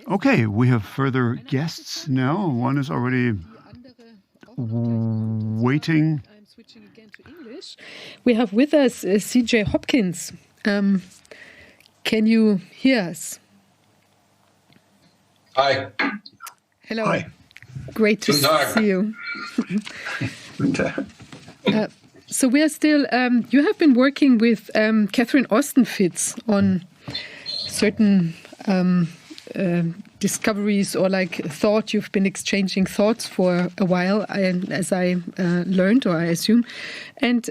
Okay, we have further guests now. One is already waiting. I'm switching again to English. We have with us C.J. Hopkins. Can you hear us? Hi. Hello. Hi. Great to see you. So we are still, you have been working with Catherine Austin-Fitts on certain discoveries or like thought. You've been exchanging thoughts for a while, as I learned, or I assume. And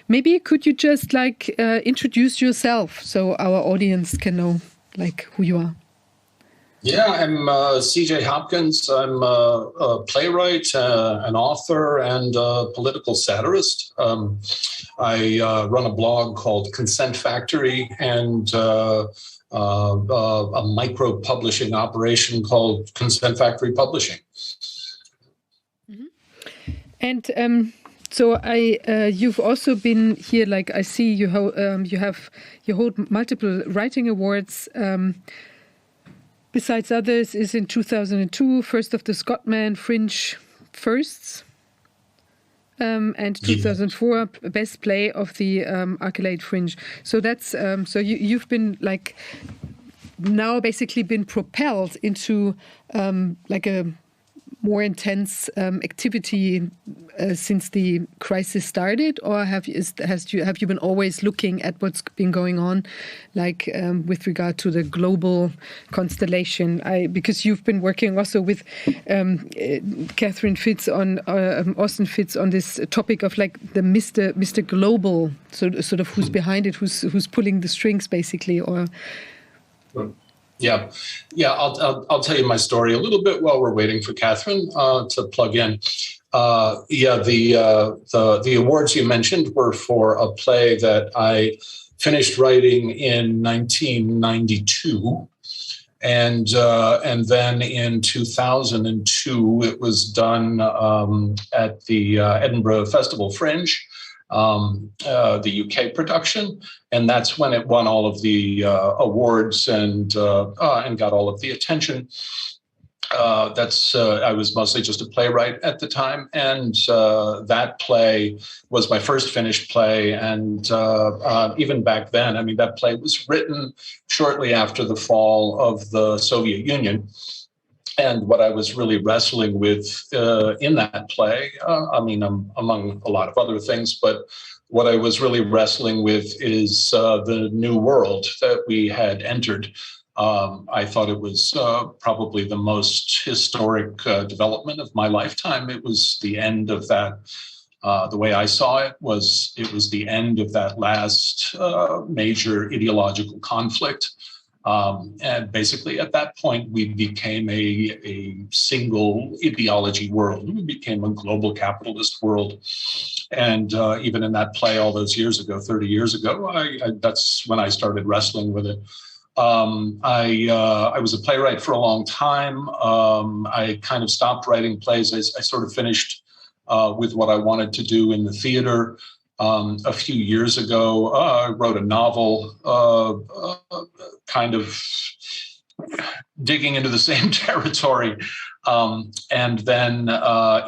maybe could you just like introduce yourself so our audience can know like who you are? Yeah, I'm C.J. Hopkins. I'm a playwright, an author, and a political satirist. I run a blog called Consent Factory and a micro publishing operation called Consent Factory Publishing. Mm-hmm. And so you've also been here. Like I see you hold multiple writing awards. Besides others, is in 2002, First of the Scotman Fringe Firsts, and 2004 Best Play of the Arcade Fringe. So that's so you've been like now basically been propelled into like a more intense activity since the crisis started, or have you been always looking at what's been going on, like with regard to the global constellation? Because you've been working also with Catherine Fitts on Austin Fitts on this topic of like the Mr. Global, so sort of who's behind it, who's pulling the strings, basically, or. Yeah. I'll tell you my story a little bit while we're waiting for Catherine to plug in. The awards you mentioned were for a play that I finished writing in 1992, and then in 2002 it was done at the Edinburgh Festival Fringe. The UK production, and that's when it won all of the awards and got all of the attention. I was mostly just a playwright at the time, and that play was my first finished play. And even back then, I mean, that play was written shortly after the fall of the Soviet Union. And what I was really wrestling with in that play, among a lot of other things, but what I was really wrestling with is the new world that we had entered. I thought it was probably the most historic development of my lifetime. It was the end of that. The way I saw it was the end of that last major ideological conflict. And basically, at that point, we became a single ideology world. We became a global capitalist world. And even in that play all those years ago, 30 years ago, that's when I started wrestling with it. I was a playwright for a long time. I kind of stopped writing plays. I sort of finished with what I wanted to do in the theater. A few years ago, I wrote a novel, kind of digging into the same territory. And then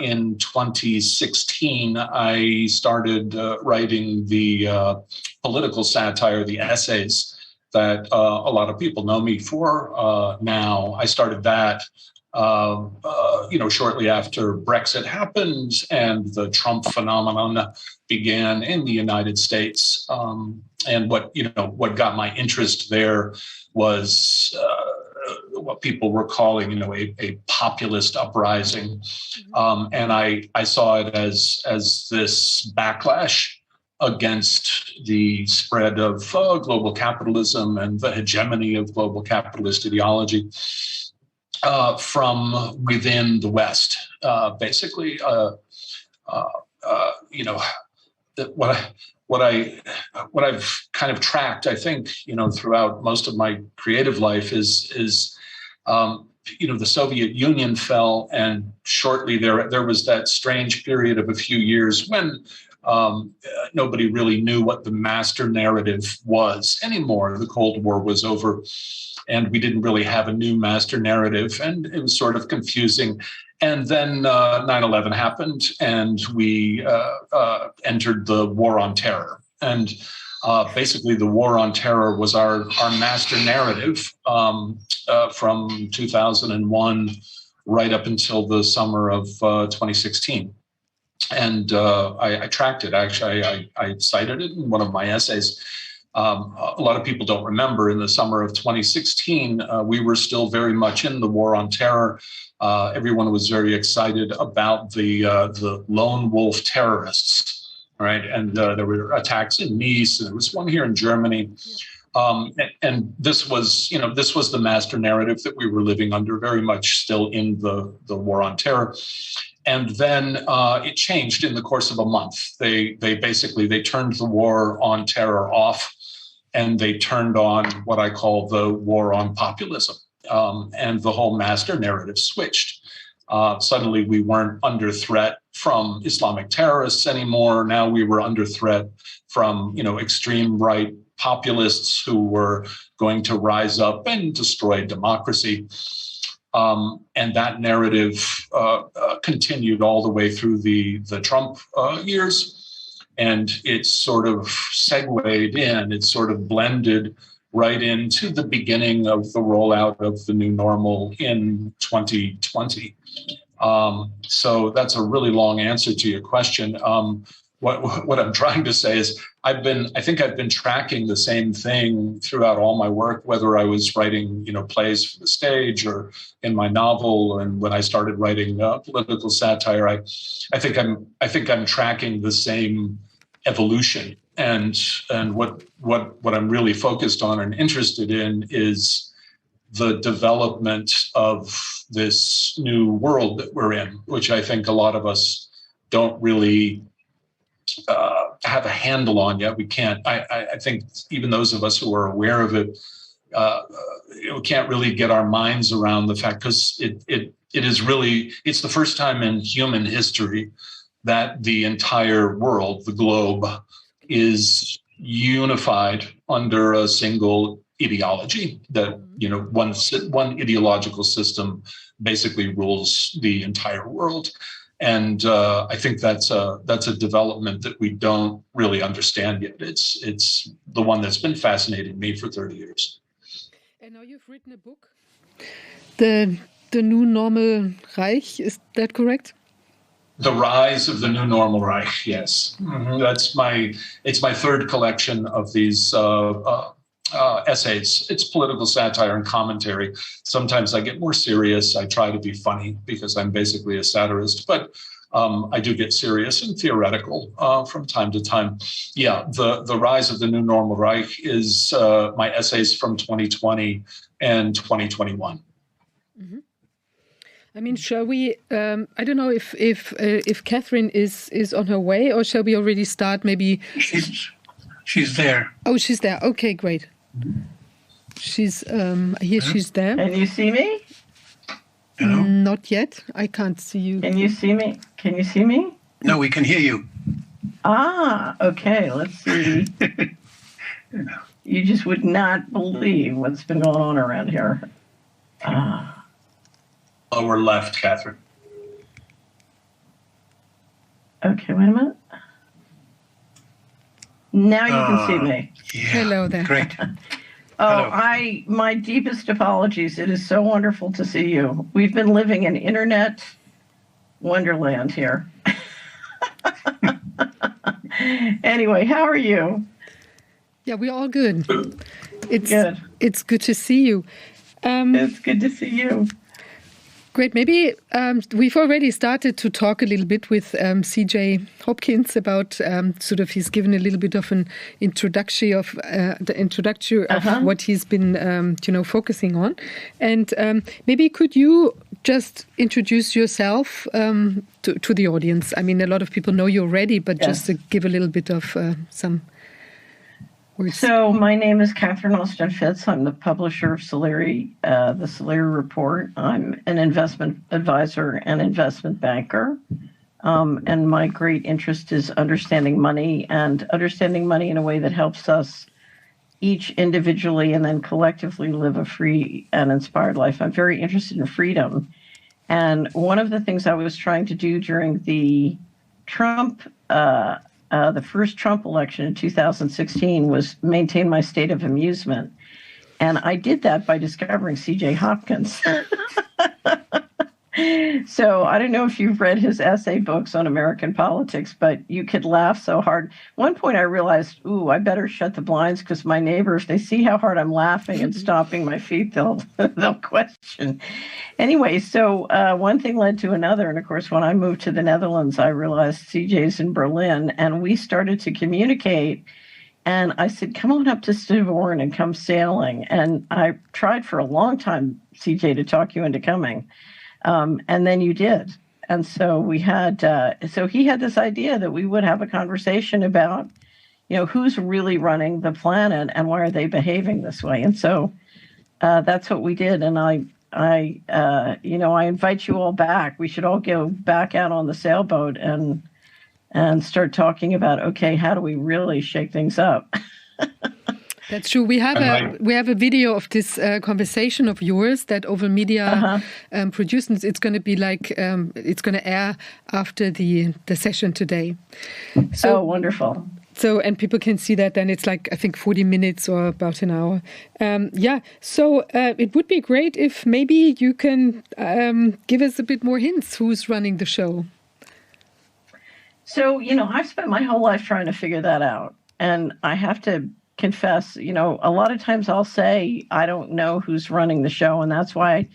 in 2016, I started writing the political satire, the essays that a lot of people know me for now. I started that shortly after Brexit happened and the Trump phenomenon began in the United States. And what got my interest there was what people were calling, a populist uprising. And I saw it as this backlash against the spread of global capitalism and the hegemony of global capitalist ideology. From within the West, basically, what I've kind of tracked, I think, throughout most of my creative life is the Soviet Union fell, and shortly there was that strange period of a few years when nobody really knew what the master narrative was anymore. The Cold War was over, and we didn't really have a new master narrative, and it was sort of confusing. And then 9/11 happened, and we entered the War on Terror. And basically, the War on Terror was our master narrative from 2001 right up until the summer of 2016. And I tracked it. Actually, I cited it in one of my essays. A lot of people don't remember, in the summer of 2016, we were still very much in the War on Terror. Everyone was very excited about the lone wolf terrorists. Right, and there were attacks in Nice, and there was one here in Germany, and this was the master narrative that we were living under, very much still in the War on Terror. And then it changed in the course of a month. They basically turned the War on Terror off, and they turned on what I call the War on Populism, and the whole master narrative switched. Suddenly we weren't under threat from Islamic terrorists anymore. Now we were under threat from, extreme right populists who were going to rise up and destroy democracy. And that narrative continued all the way through the Trump years. And it sort of segued in, it sort of blended right into the beginning of the rollout of the new normal in 2020. So that's a really long answer to your question. What I'm trying to say is I think I've been tracking the same thing throughout all my work, whether I was writing, plays for the stage or in my novel, and when I started writing political satire, I think I'm tracking the same evolution. And what I'm really focused on and interested in is the development of this new world that we're in, which I think a lot of us don't really have a handle on yet. We can't. I think even those of us who are aware of it, we can't really get our minds around the fact, because it's the first time in human history that the entire world, the globe, is unified under a single ideology, that one ideological system basically rules the entire world. And I think that's a development that we don't really understand yet. It's the one that's been fascinating me for 30 years. And now you've written a book, the New Normal Reich. Is that correct? The Rise of the New Normal Reich. Yes, mm-hmm. It's my third collection of these essays. It's political satire and commentary. Sometimes I get more serious. I try to be funny because I'm basically a satirist, but I do get serious and theoretical from time to time. Yeah, the Rise of the New Normal Reich is my essays from 2020 and 2021. Mm-hmm. I mean, shall we? I don't know if Catherine is on her way, or shall we already start? Maybe she's there. Oh, she's there. Okay, great. She's she's there. Can you see me? Hello? Not yet. I can't see you. Can you see me? Can you see me? No, we can hear you. Ah, okay. Let's see. You just would not believe what's been going on around here. Lower left, Catherine. Okay, wait a minute. Now you can see me. Yeah. Hello there. Great. Oh, Hello. my deepest apologies. It is so wonderful to see you. We've been living in internet wonderland here. Anyway, how are you? Yeah, we're all good. It's Good. It's good to see you. It's good to see you. Great. Maybe we've already started to talk a little bit with C.J. Hopkins about sort of, he's given a little bit of an introduction of what he's been focusing on, and maybe could you just introduce yourself to the audience? I mean, a lot of people know you already, but just to give a little bit of some words. So my name is Catherine Austin Fitz. I'm the publisher of Solari, the Solari Report. I'm an investment advisor and investment banker. And my great interest is understanding money and understanding money in a way that helps us each individually and then collectively live a free and inspired life. I'm very interested in freedom. And one of the things I was trying to do during the first Trump election in 2016 was maintain my state of amusement. And I did that by discovering C.J. Hopkins. So I don't know if you've read his essay books on American politics, but you could laugh so hard. One point I realized, I better shut the blinds because my neighbors, they see how hard I'm laughing and stomping my feet, they'll question. Anyway, so one thing led to another. And of course, when I moved to the Netherlands, I realized CJ's in Berlin, and we started to communicate. And I said, come on up to Stavoren and come sailing. And I tried for a long time, CJ, to talk you into coming. And then you did. And so we had, so he had this idea that we would have a conversation about, who's really running the planet and why are they behaving this way? And so that's what we did. And I invite you all back. We should all go back out on the sailboat and start talking about, okay, how do we really shake things up? That's true. We have a video of this conversation of yours that Oval Media produced. And it's going to be it's going to air after the session today. So wonderful. So, and people can see that, then it's I think 40 minutes or about an hour. So it would be great if maybe you can give us a bit more hints who's running the show. So, I've spent my whole life trying to figure that out. And I have to confess, a lot of times I'll say, I don't know who's running the show. And that's why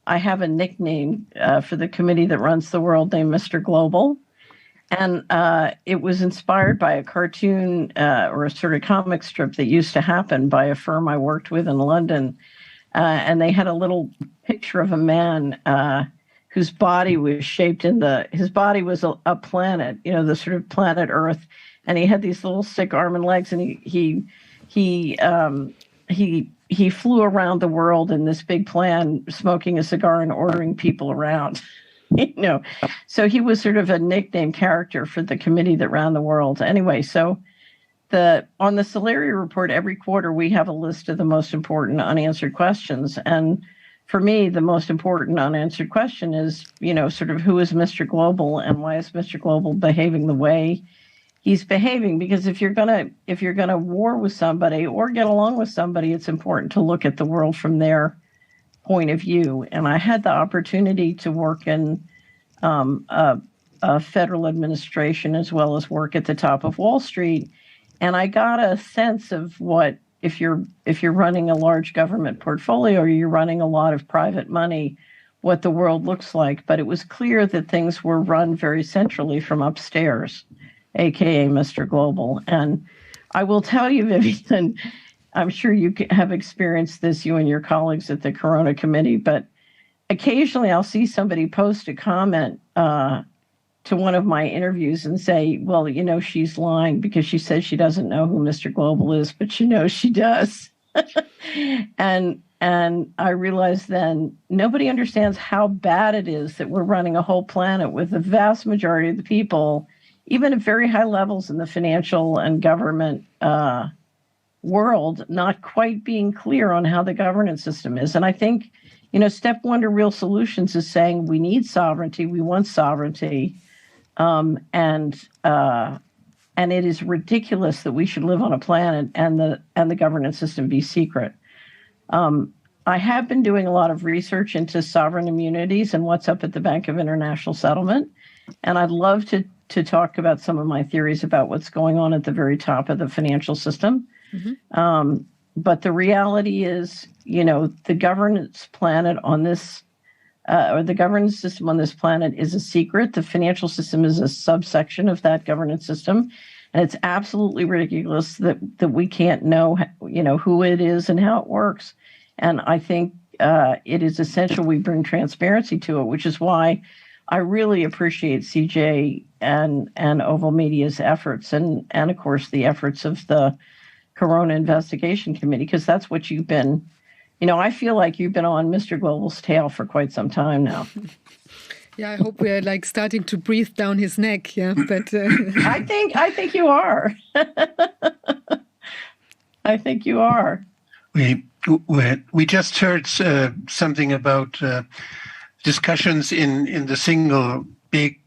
I have a nickname for the committee that runs the world named Mr. Global. And it was inspired by a cartoon or a sort of comic strip that used to happen by a firm I worked with in London. And they had a little picture of a man whose body was shaped his body was a planet, the sort of planet Earth. And he had these little sick arm and legs, and he flew around the world in this big plan, smoking a cigar and ordering people around. So he was sort of a nickname character for the committee that ran the world. Anyway, so on the Solari report every quarter we have a list of the most important unanswered questions, and for me the most important unanswered question is sort of who is Mr. Global and why is Mr. Global behaving the way he's behaving? Because if you're gonna war with somebody or get along with somebody, it's important to look at the world from their point of view. And I had the opportunity to work in a federal administration as well as work at the top of Wall Street, and I got a sense of what if you're running a large government portfolio or you're running a lot of private money, what the world looks like. But it was clear that things were run very centrally from upstairs, aka Mr. Global. And I will tell you, Vivian, I'm sure you have experienced this, you and your colleagues at the Corona Committee, but occasionally I'll see somebody post a comment to one of my interviews and say, well, she's lying because she says she doesn't know who Mr. Global is, but she knows she does. And I realized then nobody understands how bad it is that we're running a whole planet with the vast majority of the people, even at very high levels in the financial and government world, not quite being clear on how the governance system is. And I think, step one to real solutions is saying we need sovereignty, we want sovereignty, and it is ridiculous that we should live on a planet and the governance system be secret. I have been doing a lot of research into sovereign immunities and what's up at the Bank of International Settlement, and I'd love to talk about some of my theories about what's going on at the very top of the financial system. Mm-hmm. But the reality is, the governance planet on this, or the governance system on this planet is a secret. The financial system is a subsection of that governance system. And it's absolutely ridiculous that we can't know, who it is and how it works. And I think it is essential we bring transparency to it, which is why I really appreciate CJ and Oval Media's efforts and of course the efforts of the Corona Investigation Committee, because that's what you've been, I feel like you've been on Mr. Global's tail for quite some time now. Yeah, I hope we're like starting to breathe down his neck. Yeah, but I think you are. I think you are. We just heard something about discussions in the single big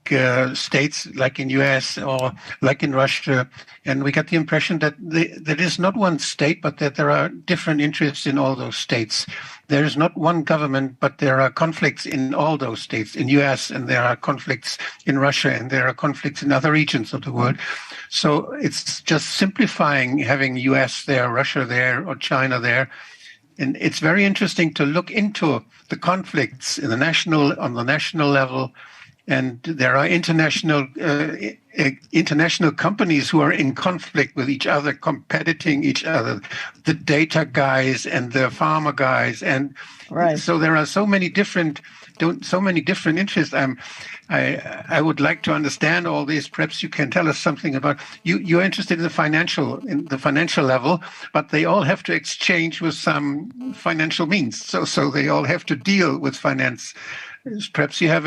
states, like in US or like in Russia, and we got the impression that there is not one state, but that there are different interests in all those states. There is not one government, but there are conflicts in all those states. In US, and there are conflicts in Russia, and there are conflicts in other regions of the world. So it's just simplifying having US there, Russia there, or China there. And it's very interesting to look into the conflicts on the national level. And there are international companies who are in conflict with each other, competing each other, the data guys and the pharma guys, and so there are so many different interests. I would like to understand all these. Perhaps you can tell us something about you. You're interested in the financial level, but they all have to exchange with some financial means. So they all have to deal with finance. Perhaps you have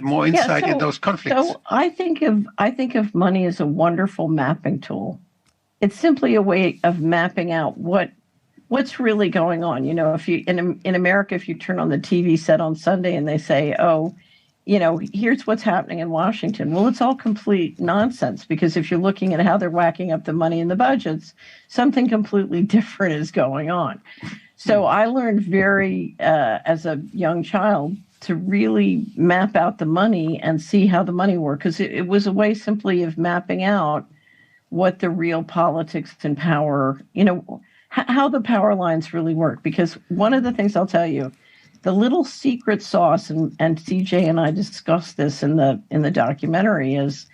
more insight in those conflicts. So I think of money as a wonderful mapping tool. It's simply a way of mapping out what's really going on. You know, if you in America, if you turn on the TV set on Sunday and they say, "Oh, you know, here's what's happening in Washington," well, it's all complete nonsense, because if you're looking at how they're whacking up the money in the budgets, something completely different is going on. So I learned as a young child, to really map out the money and see how the money worked, because it was a way simply of mapping out what the real politics and power, you know, how the power lines really work. Because one of the things I'll tell you, the little secret sauce, and CJ and I discussed this in the documentary, is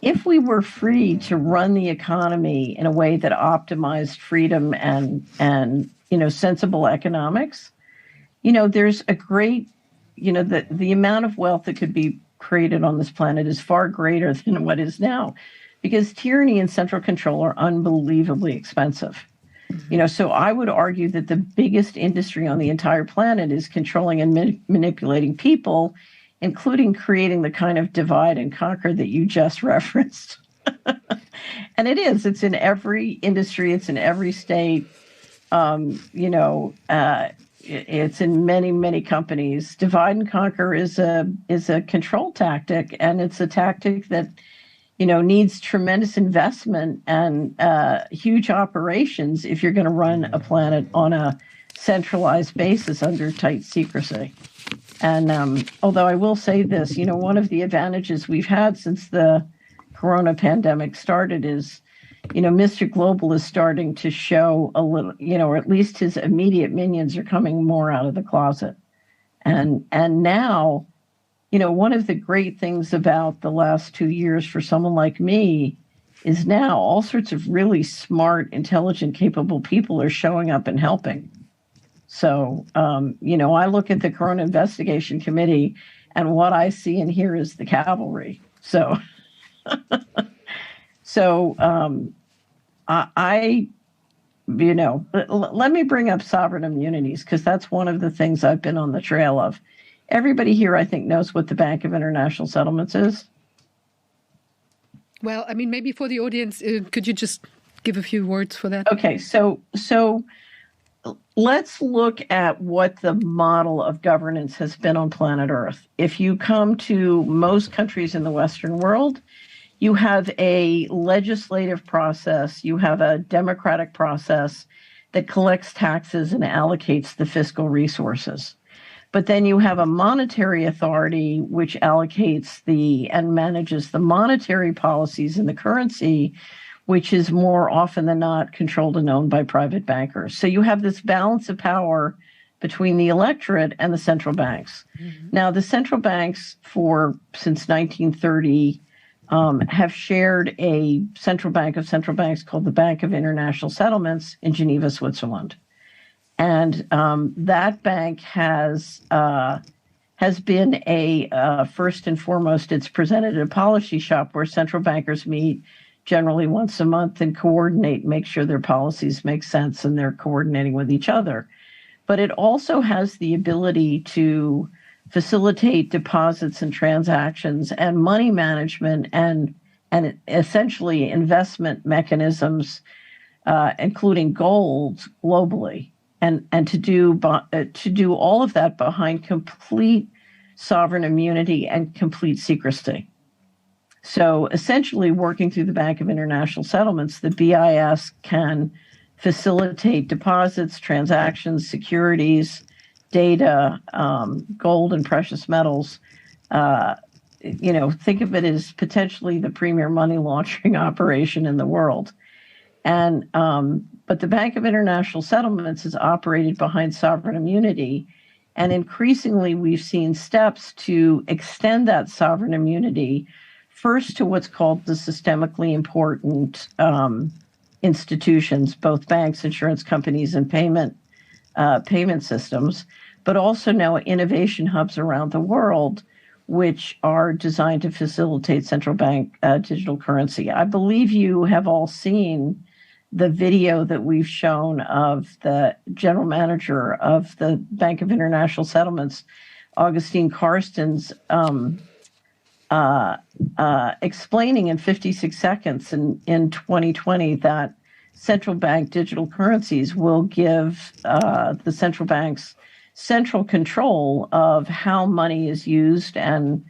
if we were free to run the economy in a way that optimized freedom and you know, sensible economics, you know, there's a great, you know, the amount of wealth that could be created on this planet is far greater than what is now, because tyranny and central control are unbelievably expensive. You know, so I would argue that the biggest industry on the entire planet is controlling and manipulating people, including creating the kind of divide and conquer that you just referenced. And it's in every industry, it's in every state. You know, it's in many, many companies. Divide and conquer is a control tactic, and it's a tactic that, you know, needs tremendous investment and huge operations if you're going to run a planet on a centralized basis under tight secrecy. And although I will say this, you know, one of the advantages we've had since the corona pandemic started is, you know, Mr. Global is starting to show a little, you know, or at least his immediate minions are coming more out of the closet. And now, you know, one of the great things about the last 2 years for someone like me is now all sorts of really smart, intelligent, capable people are showing up and helping. So, you know, I look at the Corona Investigation Committee, and what I see and hear is the cavalry. So, I you know, let me bring up sovereign immunities, because that's one of the things I've been on the trail of. Everybody here, I think, knows what the Bank of International Settlements is. Well, I mean, maybe for the audience, could you just give a few words for that? Okay, so let's look at what the model of governance has been on planet Earth. If you come to most countries in the Western world, you have a legislative process, you have a democratic process that collects taxes and allocates the fiscal resources. But then you have a monetary authority which allocates and manages the monetary policies and the currency, which is more often than not controlled and owned by private bankers. So you have this balance of power between the electorate and the central banks. Mm-hmm. Now, the central banks since 1930 have shared a central bank of central banks called the Bank of International Settlements in Geneva, Switzerland. And that bank has been first and foremost, it's presented at a policy shop where central bankers meet generally once a month and coordinate, make sure their policies make sense and they're coordinating with each other. But it also has the ability to facilitate deposits and transactions and money management and essentially investment mechanisms, including gold globally, and to do all of that behind complete sovereign immunity and complete secrecy. So essentially, working through the Bank of International Settlements, the BIS can facilitate deposits, transactions, securities, data, gold and precious metals. Think of it as potentially the premier money laundering operation in the world. And but the Bank of International Settlements is operated behind sovereign immunity. And increasingly, we've seen steps to extend that sovereign immunity first to what's called the systemically important institutions, both banks, insurance companies, and payment systems, but also now innovation hubs around the world, which are designed to facilitate central bank digital currency. I believe you have all seen the video that we've shown of the general manager of the Bank of International Settlements, Augustine Carsten's, explaining in 56 seconds in 2020 that central bank digital currencies will give the central banks central control of how money is used and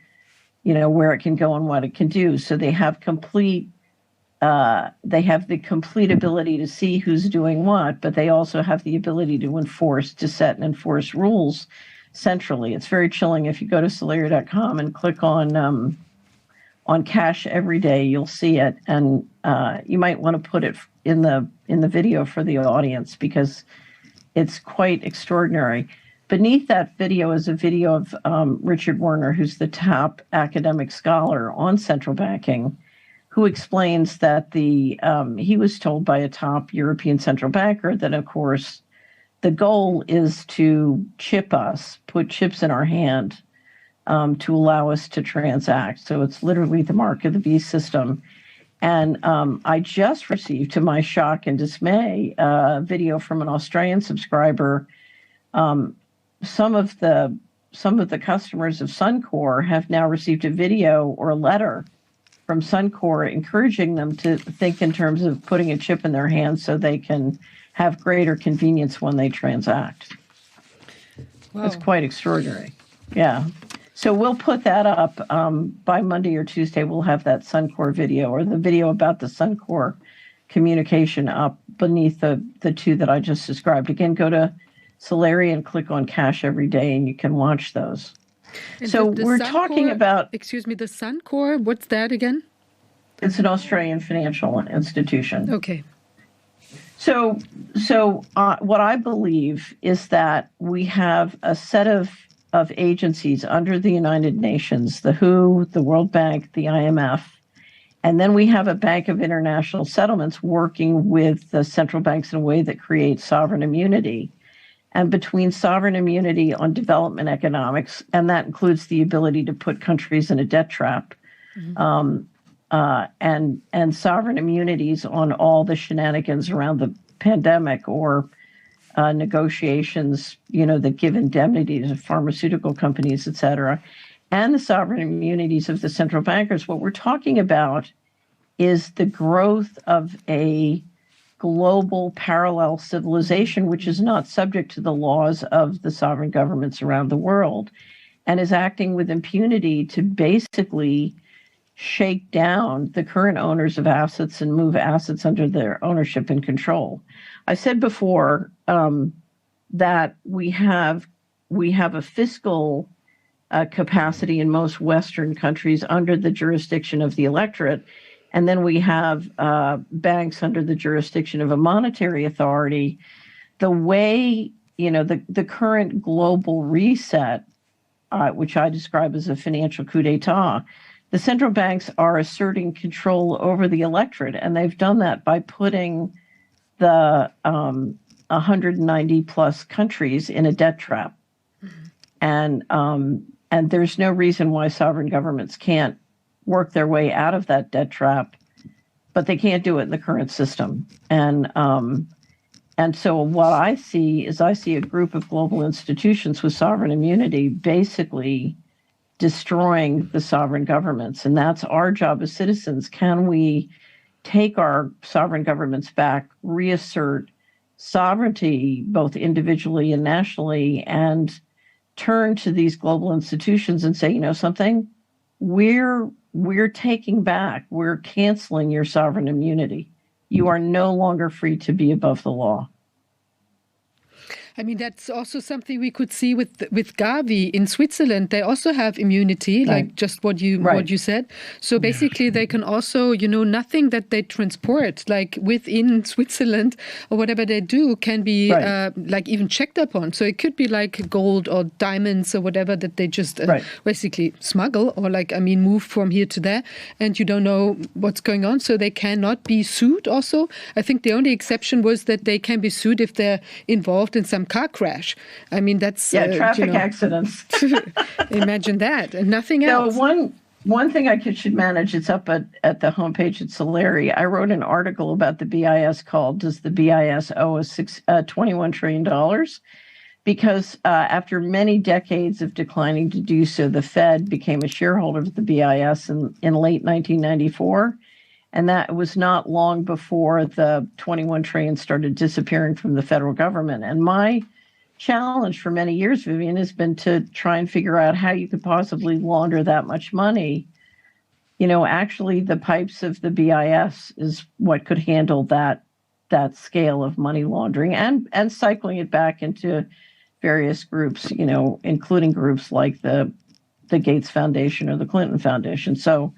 where it can go and what it can do. So they have the complete ability to see who's doing what, but they also have the ability to set and enforce rules centrally. It's very chilling. If you go to Solaria.com and click on cash every day, you'll see it. And you might want to put it in the video for the audience because it's quite extraordinary. Beneath that video is a video of Richard Werner, who's the top academic scholar on central banking, who explains that he was told by a top European central banker that, of course, the goal is to chip us, put chips in our hand to allow us to transact. So it's literally the mark of the beast system. And I just received, to my shock and dismay, a video from an Australian subscriber. Some of the customers of Suncor have now received a video or a letter from Suncor encouraging them to think in terms of putting a chip in their hands so they can have greater convenience when they transact. Wow. That's quite extraordinary. Yeah. So we'll put that up by Monday or Tuesday. We'll have that Suncor video or the video about the Suncor communication up beneath the two that I just described. Again, go to Solaria and click on Cash Every Day, and you can watch those. And so we're talking about... Excuse me, the Suncor, what's that again? It's an Australian financial institution. Okay. So what I believe is that we have a set of agencies under the United Nations, the WHO, the World Bank, the IMF, and then we have a Bank of International Settlements working with the central banks in a way that creates sovereign immunity. And between sovereign immunity on development economics, and that includes the ability to put countries in a debt trap, and sovereign immunities on all the shenanigans around the pandemic or negotiations, that give indemnities of pharmaceutical companies, et cetera, and the sovereign immunities of the central bankers. What we're talking about is the growth of a global parallel civilization, which is not subject to the laws of the sovereign governments around the world and is acting with impunity to basically shake down the current owners of assets and move assets under their ownership and control. I said before that we have a fiscal capacity in most Western countries under the jurisdiction of the electorate. And then we have banks under the jurisdiction of a monetary authority. The way, the current global reset, which I describe as a financial coup d'etat, the central banks are asserting control over the electorate. And they've done that by putting the 190 plus countries in a debt trap. Mm-hmm. And there's no reason why sovereign governments can't work their way out of that debt trap, but they can't do it in the current system. And And so what I see is a group of global institutions with sovereign immunity basically destroying the sovereign governments. And that's our job as citizens. Can we take our sovereign governments back, reassert sovereignty, both individually and nationally, and turn to these global institutions and say, you know something, we're taking back, we're canceling your sovereign immunity. You are no longer free to be above the law. I mean, that's also something we could see with Gavi in Switzerland. They also have immunity, Right. like just what you said. So basically, they can also, nothing that they transport, like within Switzerland or whatever they do, can be like even checked upon. So it could be like gold or diamonds or whatever that they just basically smuggle or move from here to there, and you don't know what's going on. So they cannot be sued. Also, I think the only exception was that they can be sued if they're involved in some car crash. I mean, that's traffic accidents. Imagine that, and nothing else. One thing I should manage. It's up at the homepage at Solari. I wrote an article about the BIS called "Does the BIS owe us $21 trillion?" Because after many decades of declining to do so, the Fed became a shareholder of the BIS in late 1994. And that was not long before the 21 trillion started disappearing from the federal government. And my challenge for many years, Vivian, has been to try and figure out how you could possibly launder that much money. Actually, the pipes of the BIS is what could handle that scale of money laundering and cycling it back into various groups, including groups like the Gates Foundation or the Clinton Foundation. So,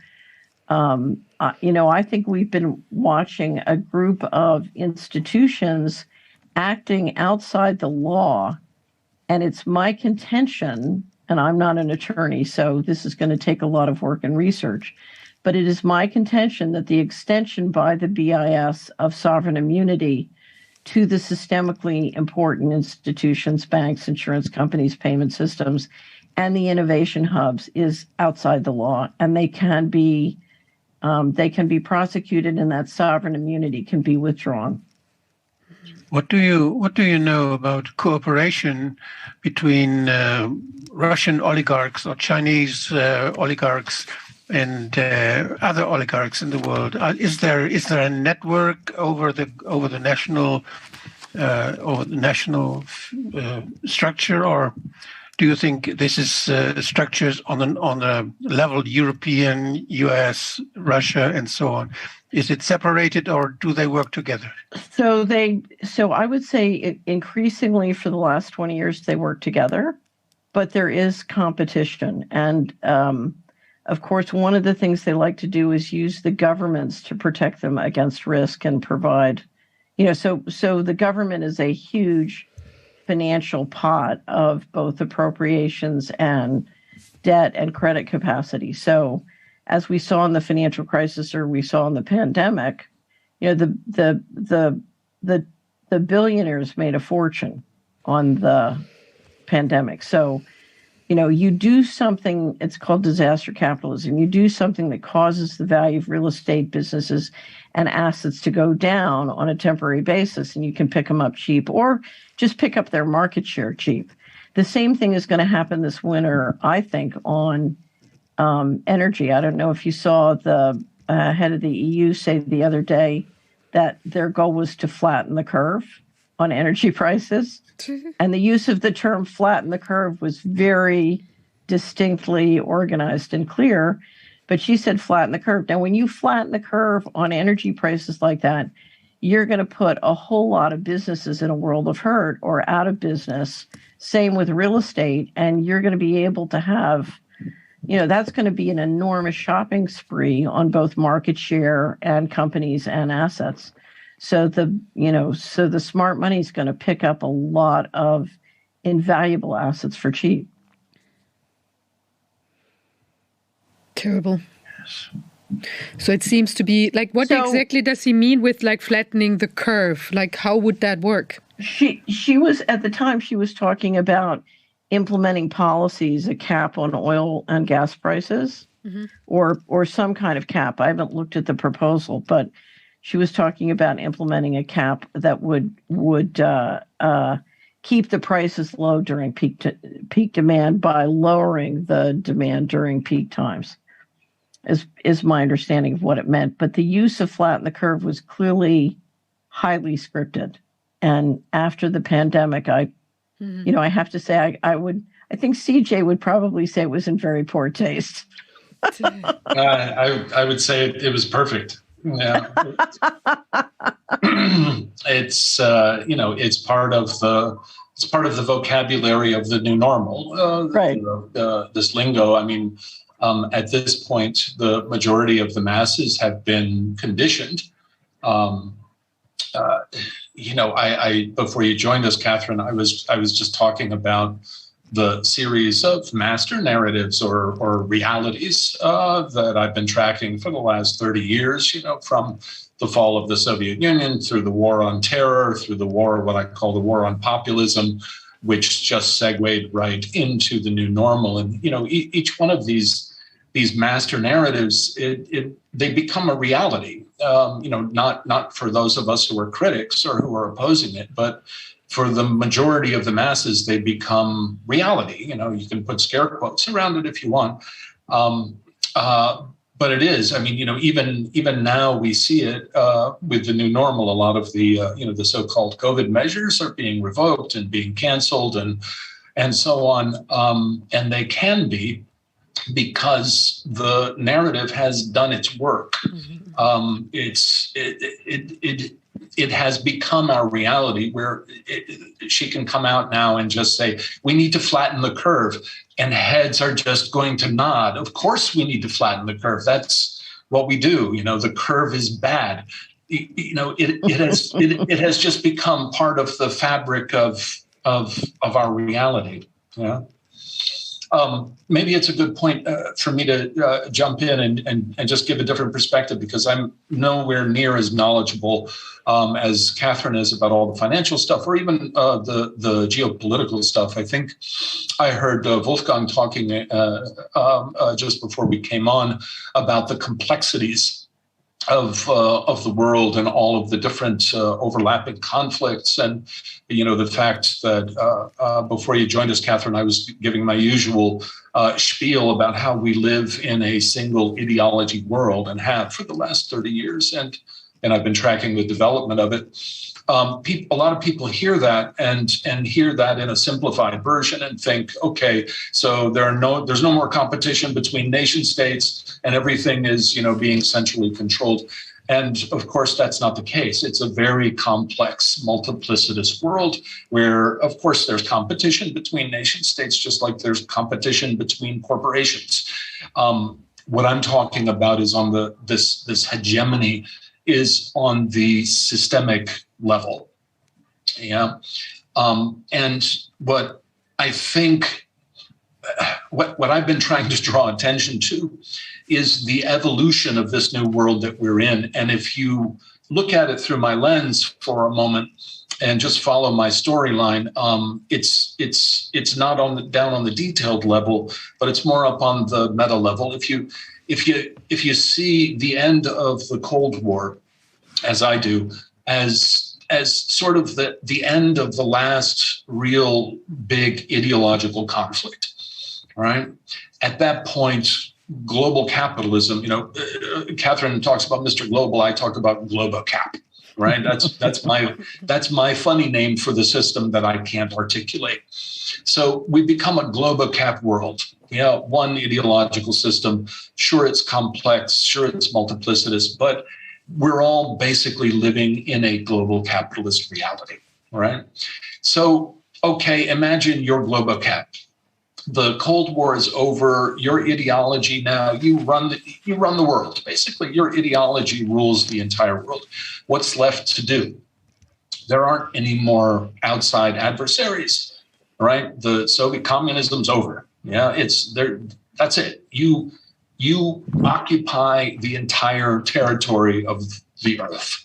I think we've been watching a group of institutions acting outside the law. And it's my contention, and I'm not an attorney, so this is going to take a lot of work and research, but it is my contention that the extension by the BIS of sovereign immunity to the systemically important institutions, banks, insurance companies, payment systems, and the innovation hubs is outside the law, and they can be prosecuted, and that sovereign immunity can be withdrawn. What do you know about cooperation between Russian oligarchs or Chinese oligarchs and other oligarchs in the world? Is there a network over the national structure, or do you think this is structures on the level European, US, Russia, and so on? Is it separated, or do they work together? So I would say increasingly for the last 20 years they work together, but there is competition. And of course, one of the things they like to do is use the governments to protect them against risk and provide, so the government is a huge financial pot of both appropriations and debt and credit capacity. So as we saw in the financial crisis, or we saw in the pandemic, the billionaires made a fortune on the pandemic. So, you do something, it's called disaster capitalism. You do something that causes the value of real estate businesses and assets to go down on a temporary basis, and you can pick them up cheap or just pick up their market share cheap. The same thing is going to happen this winter, I think, on energy. I don't know if you saw the head of the EU say the other day that their goal was to flatten the curve on energy prices. And the use of the term flatten the curve was very distinctly organized and clear. But she said flatten the curve. Now, when you flatten the curve on energy prices like that, you're going to put a whole lot of businesses in a world of hurt or out of business. Same with real estate. And you're going to be able to have, that's going to be an enormous shopping spree on both market share and companies and assets. So the smart money is going to pick up a lot of invaluable assets for cheap. Terrible. Yes. So it seems to be like, what exactly does he mean with like flattening the curve? Like, how would that work? She was, at the time, she was talking about implementing policies, a cap on oil and gas prices, or some kind of cap. I haven't looked at the proposal, but she was talking about implementing a cap that would keep the prices low during peak demand by lowering the demand during peak times. Is my understanding of what it meant. But the use of flatten the curve was clearly highly scripted. And after the pandemic, I have to say, I think CJ would probably say it was in very poor taste. I would say it was perfect. Yeah. It's it's part of the vocabulary of the new normal. Right. This lingo. I mean, at this point, the majority of the masses have been conditioned. I before you joined us, Catherine, I was just talking about the series of master narratives or realities that I've been tracking for the last 30 years, from the fall of the Soviet Union through the war on terror, through the war, what I call the war on populism, which just segued right into the new normal. And, each one of these master narratives, they become a reality, not for those of us who are critics or who are opposing it, but for the majority of the masses, they become reality. You can put scare quotes around it if you want. But it is, even now we see it with the new normal. A lot of the, the so-called COVID measures are being revoked and being canceled and so on. And they can be because the narrative has done its work. Mm-hmm. It has become our reality where she can come out now and just say, we need to flatten the curve. And heads are just going to nod. Of course, we need to flatten the curve. That's what we do. The curve is bad. It has just become part of the fabric of our reality. Yeah. Maybe it's a good point for me to jump in and just give a different perspective, because I'm nowhere near as knowledgeable as Catherine is about all the financial stuff or even the geopolitical stuff. I think I heard Wolfgang talking just before we came on about the complexities of the world and all of the different overlapping conflicts. And, the fact that before you joined us, Catherine, I was giving my usual spiel about how we live in a single ideology world and have for the last 30 years. And I've been tracking the development of it. A lot of people hear that and hear that in a simplified version and think, okay, so there's no more competition between nation states and everything is, being centrally controlled. And of course, that's not the case. It's a very complex, multiplicitous world where, of course, there's competition between nation states, just like there's competition between corporations. What I'm talking about is on this hegemony is on the systemic level. Yeah. And what I think, what I've been trying to draw attention to is the evolution of this new world that we're in. And if you look at it through my lens for a moment and just follow my storyline, it's not down on the detailed level, but it's more up on the meta level. If you see the end of the Cold War, as I do, as sort of the end of the last real big ideological conflict, right? At that point, global capitalism, Catherine talks about Mr. Global, I talk about Globocap, right? That's my funny name for the system that I can't articulate. So we become a Globocap world. Yeah, one ideological system. Sure, it's complex. Sure, it's multiplicitous, but we're all basically living in a global capitalist reality, right? So, okay, imagine your Globocap. The Cold War is over. Your ideology now, you run the world. Basically, your ideology rules the entire world. What's left to do? There aren't any more outside adversaries, right? The Soviet communism's over. Yeah, it's there. That's it. You occupy the entire territory of the earth.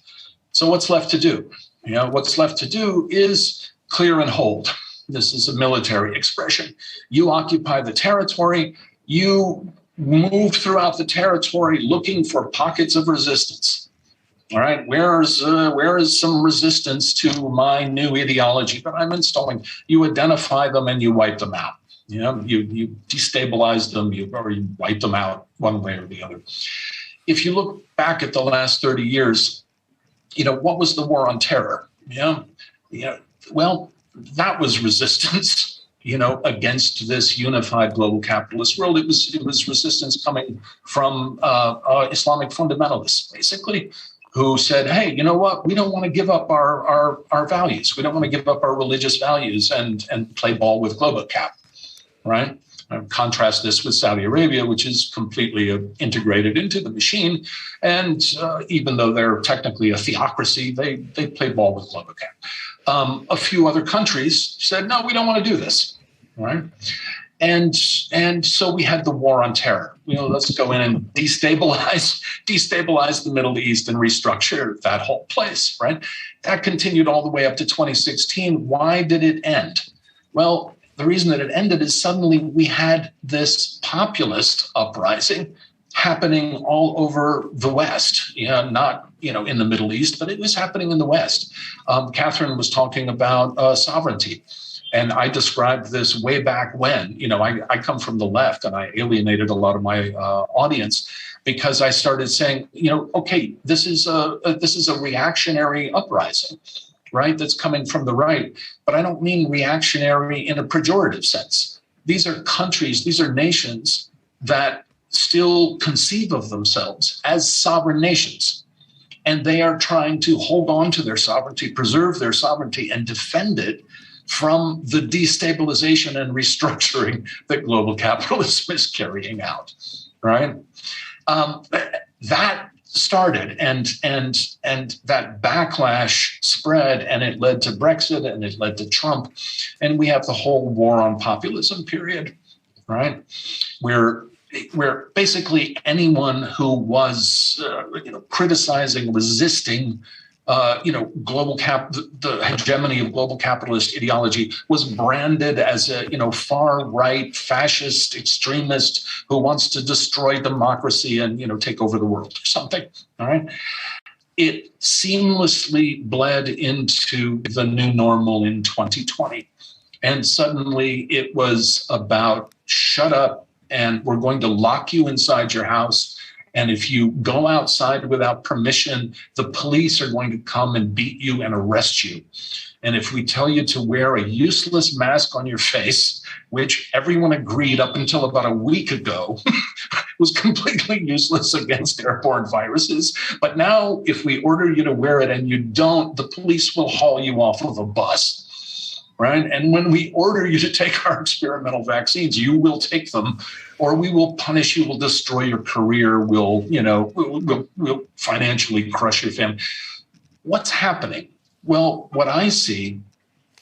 So what's left to do? What's left to do is clear and hold. This is a military expression. You occupy the territory. You move throughout the territory looking for pockets of resistance. All right, where is some resistance to my new ideology that I'm installing? You identify them and you wipe them out. You destabilize them, or you wipe them out one way or the other. If you look back at the last 30 years, what was the war on terror? Well, that was resistance, against this unified global capitalist world. It was resistance coming from Islamic fundamentalists, basically, who said, hey, you know what? We don't want to give up our values. We don't want to give up our religious values and play ball with global cap, right? Contrast this with Saudi Arabia, which is completely integrated into the machine. And even though they're technically a theocracy, they play ball with global cap. A few other countries said, no, we don't want to do this, right? And so we had the war on terror. Let's go in and destabilize the Middle East and restructure that whole place, right? That continued all the way up to 2016. Why did it end? Well, the reason that it ended is suddenly we had this populist uprising happening all over the West, not in the Middle East, but it was happening in the West. Catherine was talking about sovereignty. And I described this way back when, I come from the left and I alienated a lot of my audience because I started saying, okay, this is a reactionary uprising, right? That's coming from the right. But I don't mean reactionary in a pejorative sense. These are countries, these are nations that still conceive of themselves as sovereign nations. And they are trying to hold on to their sovereignty, preserve their sovereignty, and defend it from the destabilization and restructuring that global capitalism is carrying out, right? That started and that backlash spread, and it led to Brexit and it led to Trump, and we have the whole war on populism period, right? Where basically anyone who was criticizing, resisting the hegemony of global capitalist ideology was branded as a, far right fascist extremist who wants to destroy democracy and, take over the world or something. All right. It seamlessly bled into the new normal in 2020. And suddenly it was about shut up and we're going to lock you inside your house. And if you go outside without permission, the police are going to come and beat you and arrest you. And if we tell you to wear a useless mask on your face, which everyone agreed up until about a week ago was completely useless against airborne viruses. But now if we order you to wear it and you don't, the police will haul you off of a bus. Right. And when we order you to take our experimental vaccines, you will take them, or we will punish you, we'll destroy your career, we'll financially crush your family. What's happening? Well, what I see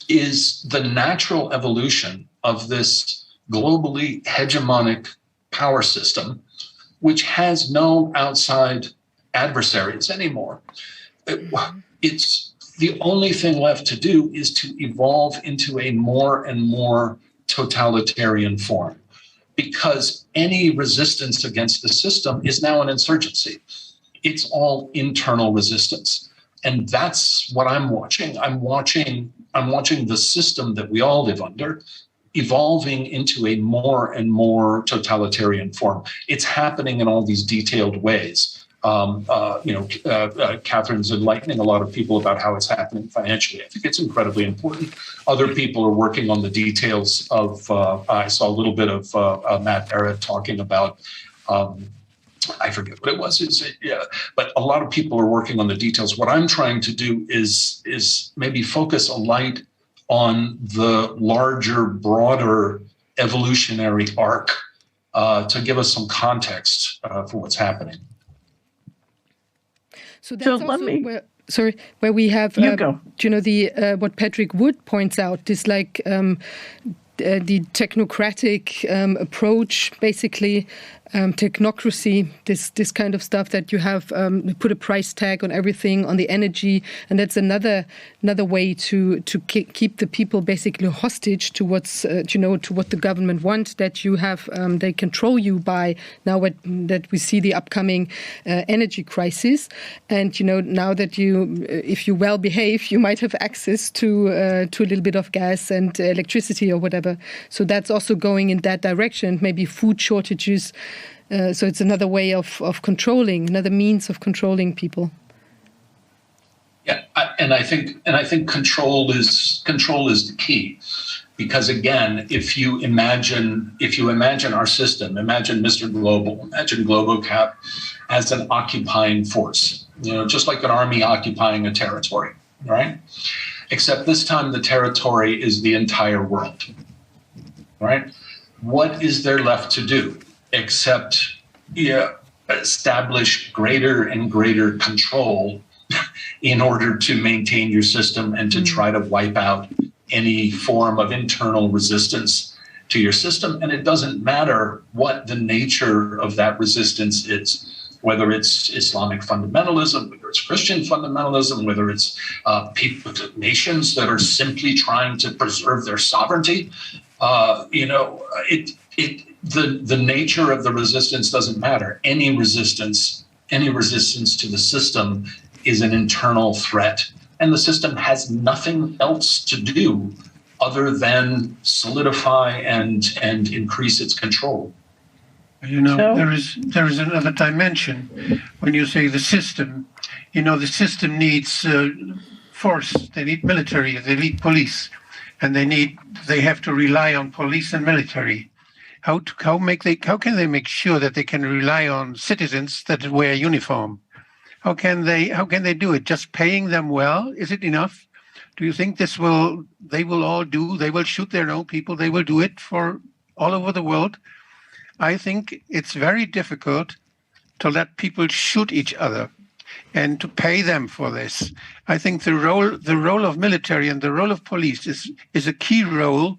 is the natural evolution of this globally hegemonic power system, which has no outside adversaries anymore. It's the only thing left to do is to evolve into a more and more totalitarian form, because any resistance against the system is now an insurgency. It's all internal resistance. And that's what I'm watching. I'm watching the system that we all live under evolving into a more and more totalitarian form. It's happening in all these detailed ways. Catherine's enlightening a lot of people about how it's happening financially. I think it's incredibly important. Other people are working on the details of, I saw a little bit of Matt Barrett talking about, I forget what it was, but a lot of people are working on the details. What I'm trying to do is maybe focus a light on the larger, broader evolutionary arc to give us some context for what's happening. So that's where we have, what Patrick Wood points out, this the technocratic approach, basically, technocracy, this kind of stuff that you have put a price tag on everything, on the energy, and that's another way to keep the people basically hostage to what's to what the government wants. That you have they control you by now that we see the upcoming energy crisis, and now that if you well behave, you might have access to a little bit of gas and electricity or whatever. So that's also going in that direction. Maybe food shortages. So it's another way of controlling, another means of controlling people. Yeah, and I think control is the key, because again, if you imagine our system, imagine Mr. Global, imagine GloboCap as an occupying force, just like an army occupying a territory, right? Except this time the territory is the entire world, right? What is there left to do except establish greater and greater control in order to maintain your system and to try to wipe out any form of internal resistance to your system? And it doesn't matter what the nature of that resistance is, whether it's Islamic fundamentalism, whether it's Christian fundamentalism, whether it's nations that are simply trying to preserve their sovereignty. The nature of the resistance doesn't matter. Any resistance to the system is an internal threat, and the system has nothing else to do other than solidify and increase its control. There is another dimension when you say the system. The system needs force. They need military. They need police, and they have to rely on police and military. How can they make sure that they can rely on citizens that wear uniform? How can they do it? Just paying them well? Is it enough? Do you think they will shoot their own people? They will do it for all over the world? I think it's very difficult to let people shoot each other and to pay them for this. I think the role of military and the role of police is a key role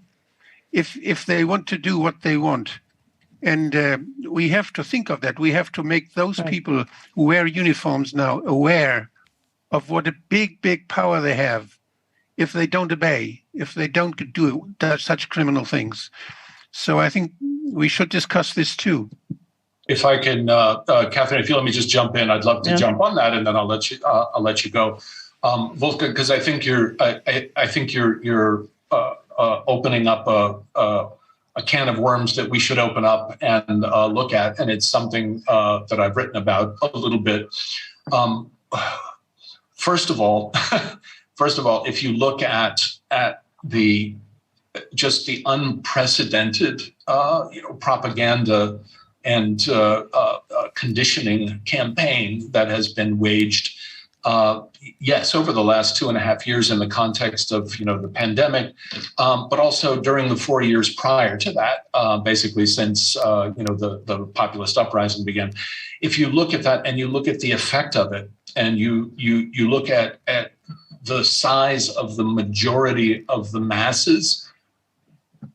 if they want to do what they want. And we have to think of that. We have to make those people who wear uniforms now aware of what a big, big power they have if they don't obey, if they don't do such criminal things. So I think we should discuss this too. If I can, Catherine, if you let me just jump in, I'd love to jump on that, and then I'll let you go, Wolfgang, because I think you're opening up a can of worms that we should open up and look at, and it's something that I've written about a little bit. First of all, if you look at the unprecedented propaganda and conditioning campaign that has been waged, yes, over the last 2.5 years in the context of the pandemic, but also during the 4 years prior to that, basically since the populist uprising began. If you look at that and you look at the effect of it, and you look at the size of the majority of the masses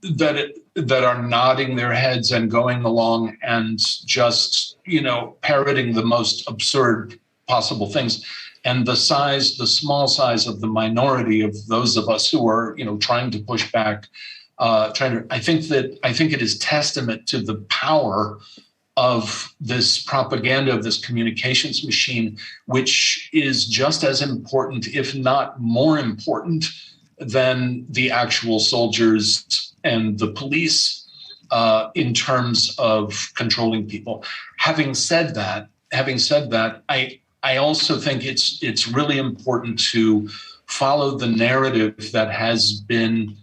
that are nodding their heads and going along and just parroting the most absurd possible things, and the small size of the minority of those of us who are trying to push back, I think it is testament to the power of this propaganda, of this communications machine, which is just as important, if not more important, than the actual soldiers and the police in terms of controlling people. Having said that, I also think it's really important to follow the narrative that has been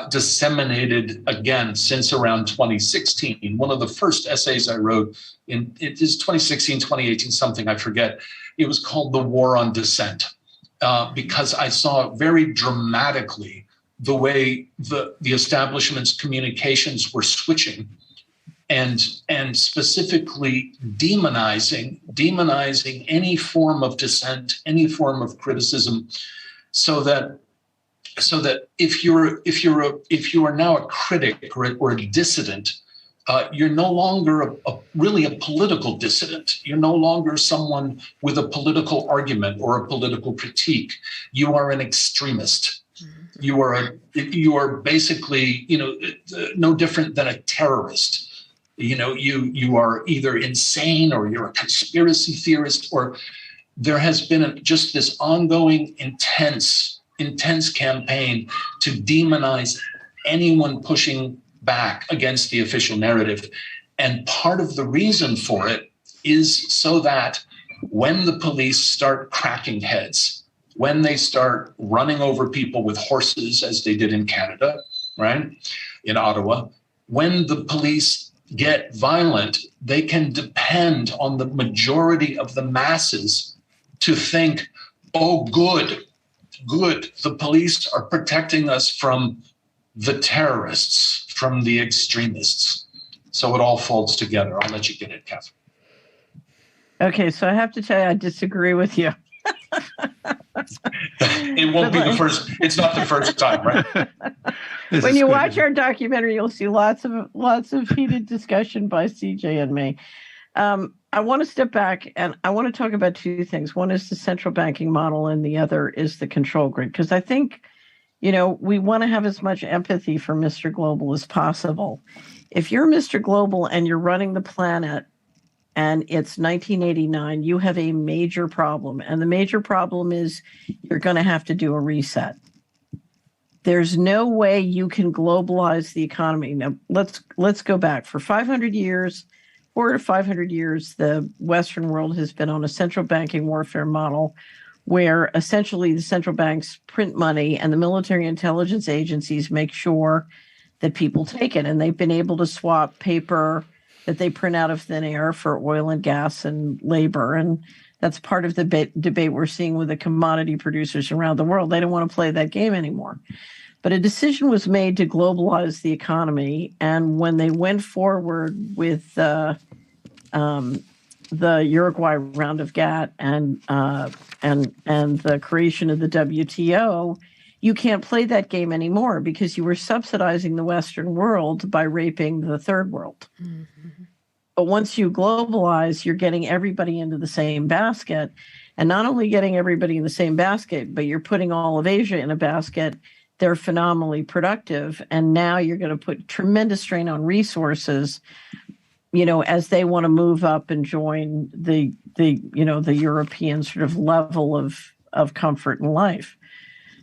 disseminated again since around 2016. One of the first essays I wrote it is 2016, 2018, something, I forget. It was called The War on Dissent, because I saw very dramatically the way the establishment's communications were switching and specifically demonizing any form of dissent, any form of criticism, so that if you are now a critic or a dissident you're no longer really a political dissident. You're no longer someone with a political argument or a political critique. You are an extremist. You are basically, no different than a terrorist. You are either insane or you're a conspiracy theorist, or there has been just this ongoing intense campaign to demonize anyone pushing back against the official narrative. And part of the reason for it is so that when the police start cracking heads, when they start running over people with horses, as they did in Canada, right, in Ottawa, when the police get violent, they can depend on the majority of the masses to think, oh, good, the police are protecting us from the terrorists, from the extremists. So it all folds together. I'll let you get it, Catherine. Okay, so I have to tell you, I disagree with you. It won't be the first. It's not the first time, right? When you watch our documentary, you'll see lots of heated discussion by CJ and me. I want to step back and I want to talk about two things. One is the central banking model, and the other is the control grid. Because I think, we want to have as much empathy for Mr. Global as possible. If you're Mr. Global and you're running the planet, and it's 1989, you have a major problem. And the major problem is you're going to have to do a reset. There's no way you can globalize the economy. Now, let's go back. For 400 to 500 years, the Western world has been on a central banking warfare model where essentially the central banks print money and the military intelligence agencies make sure that people take it. And they've been able to swap paper that they print out of thin air for oil and gas and labor. And that's part of the debate we're seeing with the commodity producers around the world. They don't want to play that game anymore. But a decision was made to globalize the economy. And when they went forward with the Uruguay round of GATT and the creation of the WTO, you can't play that game anymore because you were subsidizing the Western world by raping the third world. Mm-hmm. But once you globalize, you're getting everybody into the same basket. And not only getting everybody in the same basket, but you're putting all of Asia in a basket. They're phenomenally productive. And now you're going to put tremendous strain on resources, as they want to move up and join the European sort of level of comfort in life.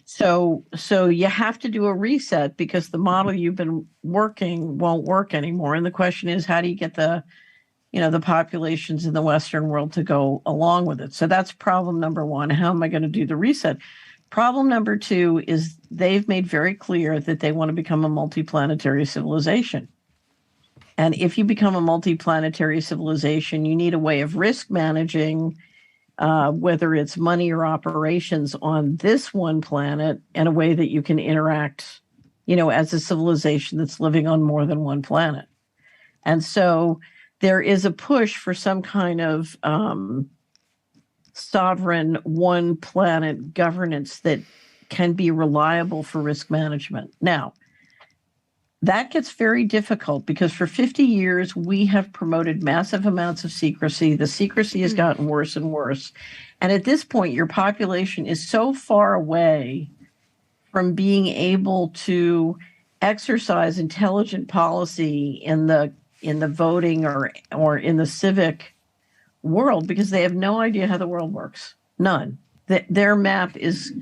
So you have to do a reset because the model you've been working won't work anymore. And the question is, how do you get the populations in the Western world to go along with it? So that's problem number one. How am I going to do the reset? Problem number two is they've made very clear that they want to become a multiplanetary civilization. And if you become a multiplanetary civilization, you need a way of risk managing whether it's money or operations on this one planet in a way that you can interact, as a civilization that's living on more than one planet. And so there is a push for some kind of sovereign one planet governance that can be reliable for risk management. Now, that gets very difficult because for 50 years, we have promoted massive amounts of secrecy. The secrecy has gotten worse and worse. And at this point, your population is so far away from being able to exercise intelligent policy in the voting or in the civic world because they have no idea how the world works. None. Their map is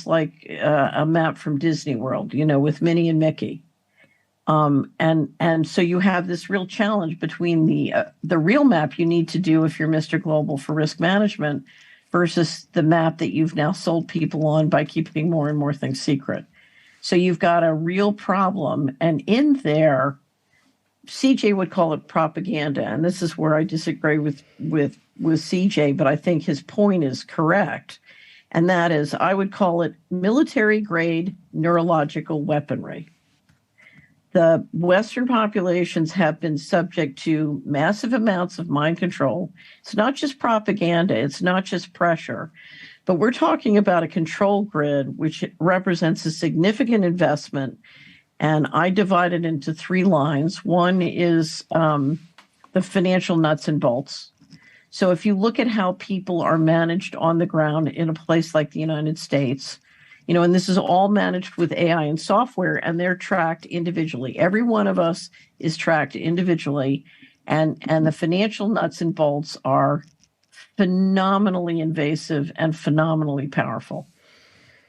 like a map from Disney World, with Minnie and Mickey. And so you have this real challenge between the real map you need to do if you're Mr. Global for risk management versus the map that you've now sold people on by keeping more and more things secret. So you've got a real problem. And in there, CJ would call it propaganda. And this is where I disagree with CJ, but I think his point is correct. And that is, I would call it military-grade neurological weaponry. The Western populations have been subject to massive amounts of mind control. It's not just propaganda. It's not just pressure. But we're talking about a control grid, which represents a significant investment And I divide it into three lines. One is the financial nuts and bolts. So if you look at how people are managed on the ground in a place like the United States, and this is all managed with AI and software, and they're tracked individually. Every one of us is tracked individually, and the financial nuts and bolts are phenomenally invasive and phenomenally powerful.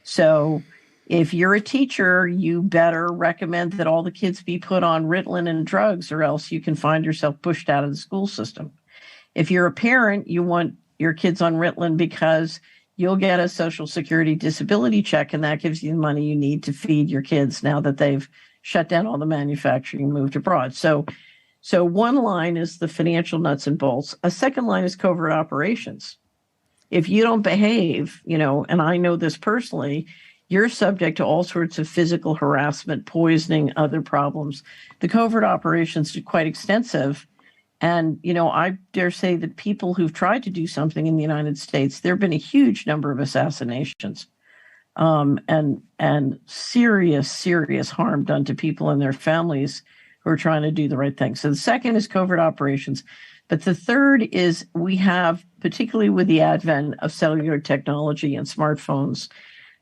So if you're a teacher, you better recommend that all the kids be put on Ritalin and drugs, or else you can find yourself pushed out of the school system. If you're a parent, you want your kids on Ritalin because you'll get a Social Security disability check, and that gives you the money you need to feed your kids now that they've shut down all the manufacturing and moved abroad. So one line is the financial nuts and bolts. A second line is covert operations. If you don't behave, and I know this personally, you're subject to all sorts of physical harassment, poisoning, other problems. The covert operations are quite extensive. And, I dare say that people who've tried to do something in the United States, there have been a huge number of assassinations and serious, serious harm done to people and their families who are trying to do the right thing. So the second is covert operations. But the third is we have, particularly with the advent of cellular technology and smartphones,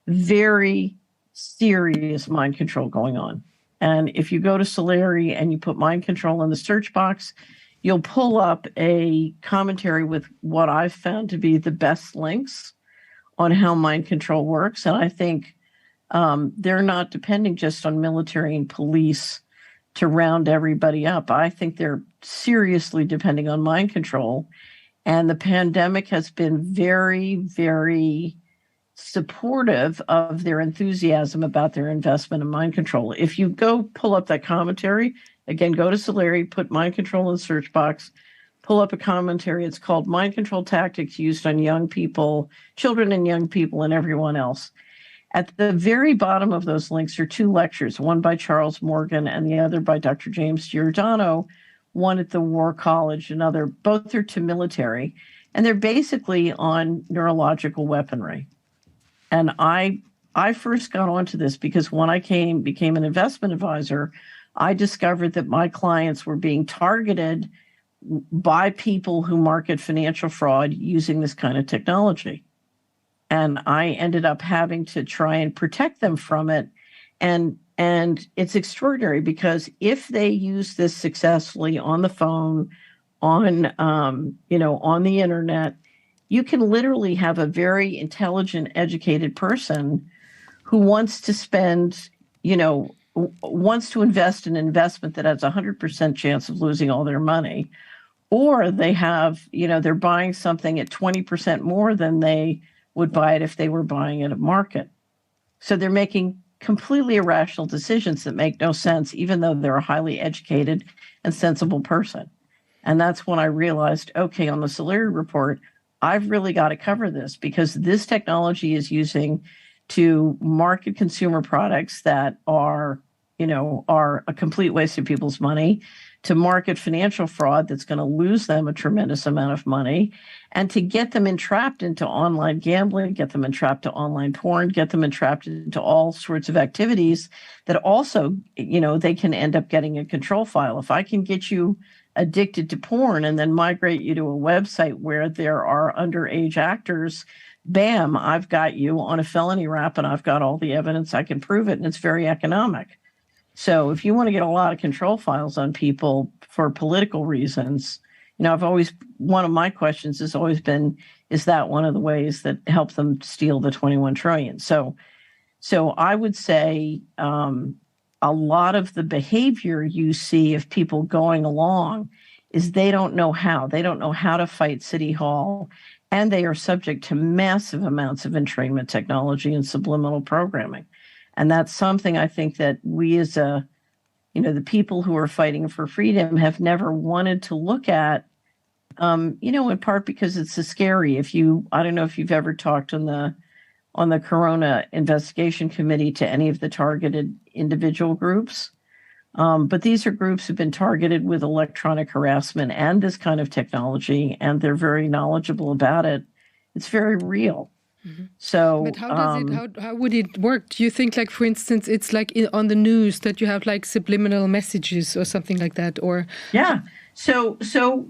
very serious mind control going on. And if you go to Solari and you put mind control in the search box, you'll pull up a commentary with what I've found to be the best links on how mind control works. And I think they're not depending just on military and police to round everybody up. I think they're seriously depending on mind control. And the pandemic has been very, very supportive of their enthusiasm about their investment in mind control. If you go pull up that commentary, again, go to Solari, put mind control in the search box, pull up a commentary. It's called Mind Control Tactics Used on Young People, Children and Young People, and Everyone Else. At the very bottom of those links are two lectures, one by Charles Morgan and the other by Dr. James Giordano, one at the War College, another, both are to military, and they're basically on neurological weaponry. And I first got onto this because when I became an investment advisor, I discovered that my clients were being targeted by people who market financial fraud using this kind of technology. And I ended up having to try and protect them from it. And it's extraordinary because if they use this successfully on the phone, on the internet, you can literally have a very intelligent, educated person who wants to spend, wants to invest in an investment that has a 100% chance of losing all their money, or they have, they're buying something at 20% more than they would buy it if they were buying it at market. So they're making completely irrational decisions that make no sense, even though they're a highly educated and sensible person. And that's when I realized, okay, on the Solari report, I've really got to cover this because this technology is using to market consumer products that are a complete waste of people's money, to market financial fraud that's going to lose them a tremendous amount of money, and to get them entrapped into online gambling, get them entrapped to online porn, get them entrapped into all sorts of activities that also, they can end up getting a control file. If I can get you addicted to porn and then migrate you to a website where there are underage actors, bam, I've got you on a felony rap and I've got all the evidence. I can prove it, and it's very economic. So if you want to get a lot of control files on people for political reasons, one of my questions has always been, is that one of the ways that help them steal the 21 trillion? So I would say a lot of the behavior you see of people going along is they don't know how. They don't know how to fight City Hall, and they are subject to massive amounts of entrainment technology and subliminal programming. And that's something I think that we as the people who are fighting for freedom have never wanted to look at, in part because it's so scary. I don't know if you've ever talked on the Corona Investigation Committee to any of the targeted individual groups. But these are groups who've been targeted with electronic harassment and this kind of technology, and they're very knowledgeable about it. It's very real. So, but how does it? How would it work? Do you think, like, for instance, it's like on the news that you have like subliminal messages or something like that, or yeah. So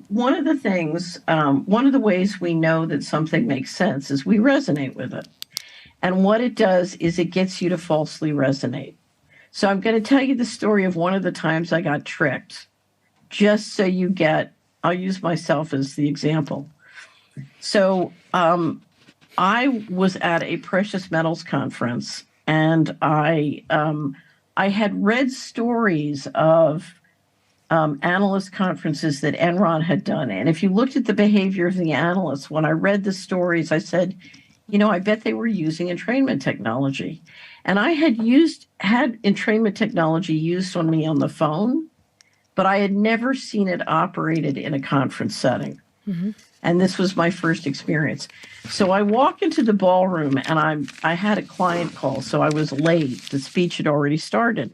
one of the things, one of the ways we know that something makes sense is we resonate with it, and what it does is it gets you to falsely resonate. So I'm going to tell you the story of one of the times I got tricked, just so you get. I'll use myself as the example. So I was at a precious metals conference, and I had read stories of analyst conferences that Enron had done. And if you looked at the behavior of the analysts, when I read the stories, I said, I bet they were using entrainment technology. And I had entrainment technology used on me on the phone, but I had never seen it operated in a conference setting. Mm-hmm. And this was my first experience. So I walk into the ballroom, and I had a client call, so I was late. The speech had already started.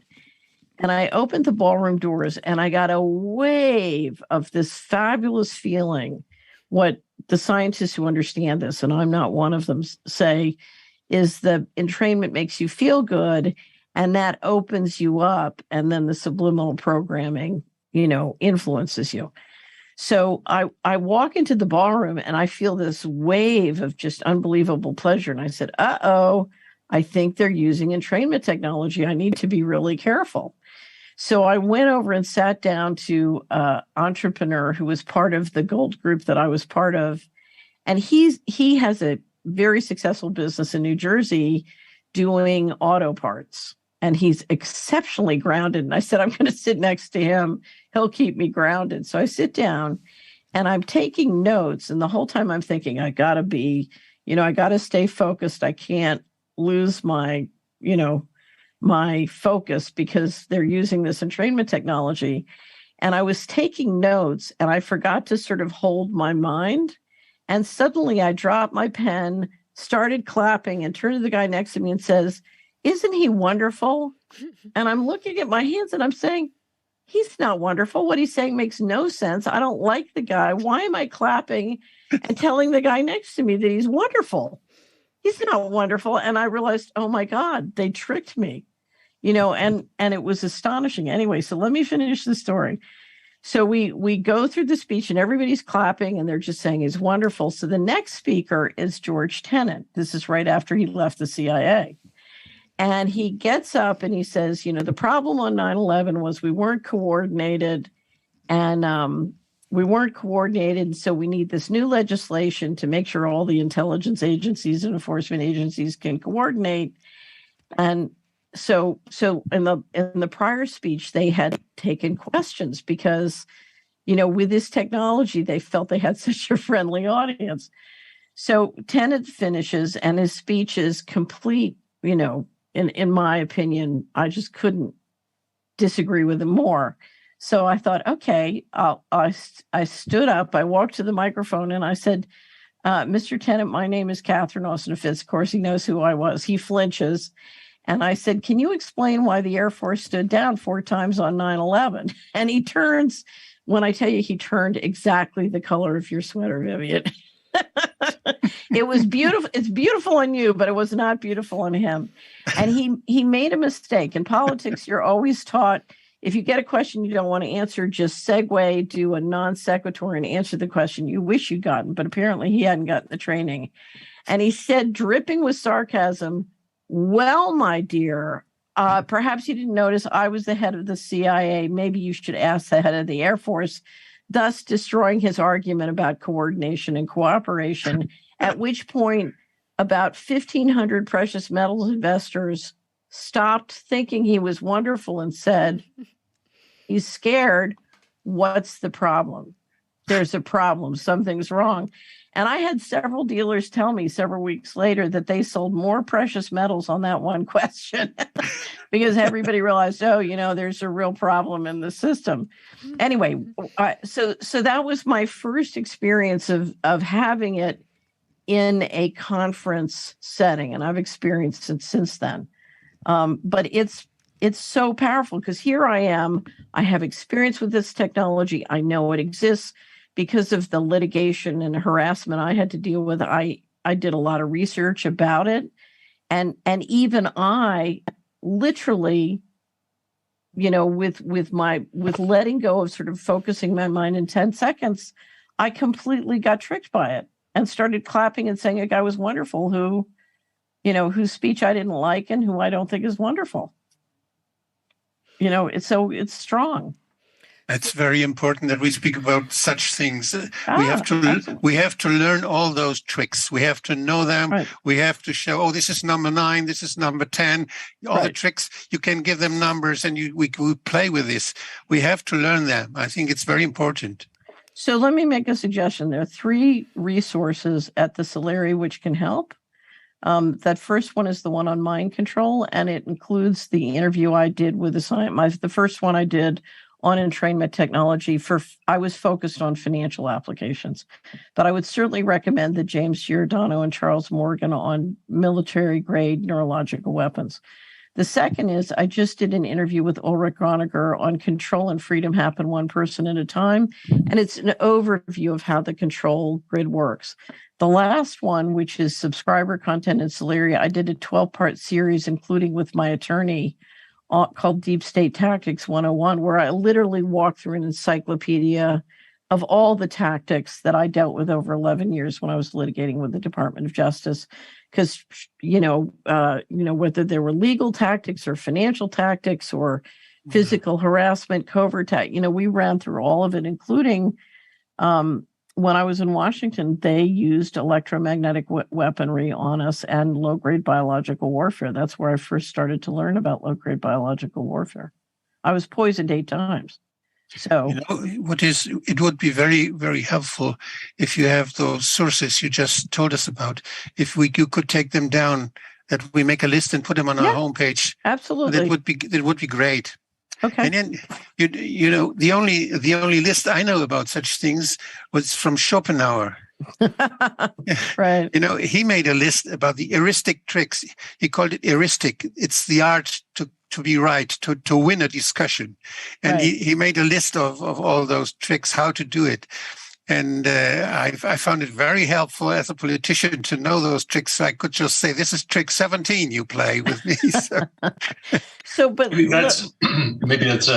And I opened the ballroom doors, and I got a wave of this fabulous feeling. What the scientists who understand this, and I'm not one of them, say is the entrainment makes you feel good, and that opens you up, and then the subliminal programming, influences you. So I walk into the ballroom, and I feel this wave of just unbelievable pleasure. And I said, I think they're using entrainment technology. I need to be really careful. So I went over and sat down to an entrepreneur who was part of the gold group that I was part of. And he has a very successful business in New Jersey doing auto parts. And he's exceptionally grounded. And I said, I'm going to sit next to him. He'll keep me grounded. So I sit down, and I'm taking notes. And the whole time I'm thinking, I got to stay focused. I can't lose my focus because they're using this entrainment technology. And I was taking notes, and I forgot to sort of hold my mind. And suddenly I dropped my pen, started clapping, and turned to the guy next to me and says, "Isn't he wonderful?" And I'm looking at my hands, and I'm saying, he's not wonderful. What he's saying makes no sense. I don't like the guy. Why am I clapping and telling the guy next to me that he's wonderful? He's not wonderful. And I realized, oh my God, they tricked me, and it was astonishing. Anyway, so let me finish the story. So we go through the speech, and everybody's clapping, and they're just saying he's wonderful. So the next speaker is George Tenet. This is right after he left the CIA. And he gets up and he says, the problem on 9/11 was we weren't coordinated, and so we need this new legislation to make sure all the intelligence agencies and enforcement agencies can coordinate. And so in the prior speech, they had taken questions because, with this technology, they felt they had such a friendly audience. So Tenet finishes, and his speech is complete, in my opinion. I just couldn't disagree with him more. So I thought, okay, I stood up, I walked to the microphone, and I said, Mr. Tenet, my name is Catherine Austin Fitz. Of course, he knows who I was. He flinches. And I said, can you explain why the Air Force stood down 4 times on 9/11? And he turns, when I tell you, he turned exactly the color of your sweater, Vivian. It was beautiful. It's beautiful on you, but it was not beautiful on him. And he made a mistake. In politics, you're always taught, if you get a question you don't want to answer, just segue, do a non sequitur, and answer the question you wish you'd gotten. But apparently he hadn't gotten the training. And he said, dripping with sarcasm, well, my dear, perhaps you didn't notice I was the head of the CIA. Maybe you should ask the head of the Air Force, thus destroying his argument about coordination and cooperation, at which point about 1,500 precious metals investors stopped thinking he was wonderful and said, he's scared. What's the problem? There's a problem. Something's wrong. And I had several dealers tell me several weeks later that they sold more precious metals on that one question because everybody realized, there's a real problem in the system. Anyway, so that was my first experience of having it in a conference setting, and I've experienced it since then. But it's so powerful because here I am. I have experience with this technology. I know it exists. Because of the litigation and harassment I had to deal with, I I did a lot of research about it. And even I literally, with letting go of sort of focusing my mind in 10 seconds, I completely got tricked by it and started clapping and saying a guy was wonderful whose speech I didn't like and who I don't think is wonderful. It's strong. It's very important that we speak about such things. Absolutely. We have to learn all those tricks. We have to know them. Right. We have to show, this is number 9, this is number 10. All the tricks, you can give them numbers and we play with this. We have to learn them. I think it's very important. So let me make a suggestion. There are 3 resources at the Solari which can help. That first one is the one on mind control, and it includes the interview I did with the first one I did on entrainment technology. I was focused on financial applications, but I would certainly recommend the James Giordano and Charles Morgan on military grade neurological weapons. The second is I just did an interview with Ulrich Goniger on control and freedom happen one person at a time, and it's an overview of how the control grid works. The last one, which is subscriber content in Solari, I did a 12-part series, including with my attorney, called Deep State Tactics 101, where I literally walked through an encyclopedia of all the tactics that I dealt with over 11 years when I was litigating with the Department of Justice. Because, whether there were legal tactics or financial tactics or physical harassment, covert we ran through all of it, including when I was in Washington, they used electromagnetic weaponry on us and low-grade biological warfare. That's where I first started to learn about low-grade biological warfare. I was poisoned 8 times. So, it would be very, very helpful if you have those sources you just told us about. If you could take them down, that we make a list and put them on our homepage. Absolutely, that would be great. Okay. And then the only list I know about such things was from Schopenhauer. Right. He made a list about the heuristic tricks. He called it heuristic. It's the art to be right, to win a discussion. And right. he made a list of all those tricks, how to do it. And I found it very helpful as a politician to know those tricks. So I could just say, this is trick 17 you play with me. But maybe that's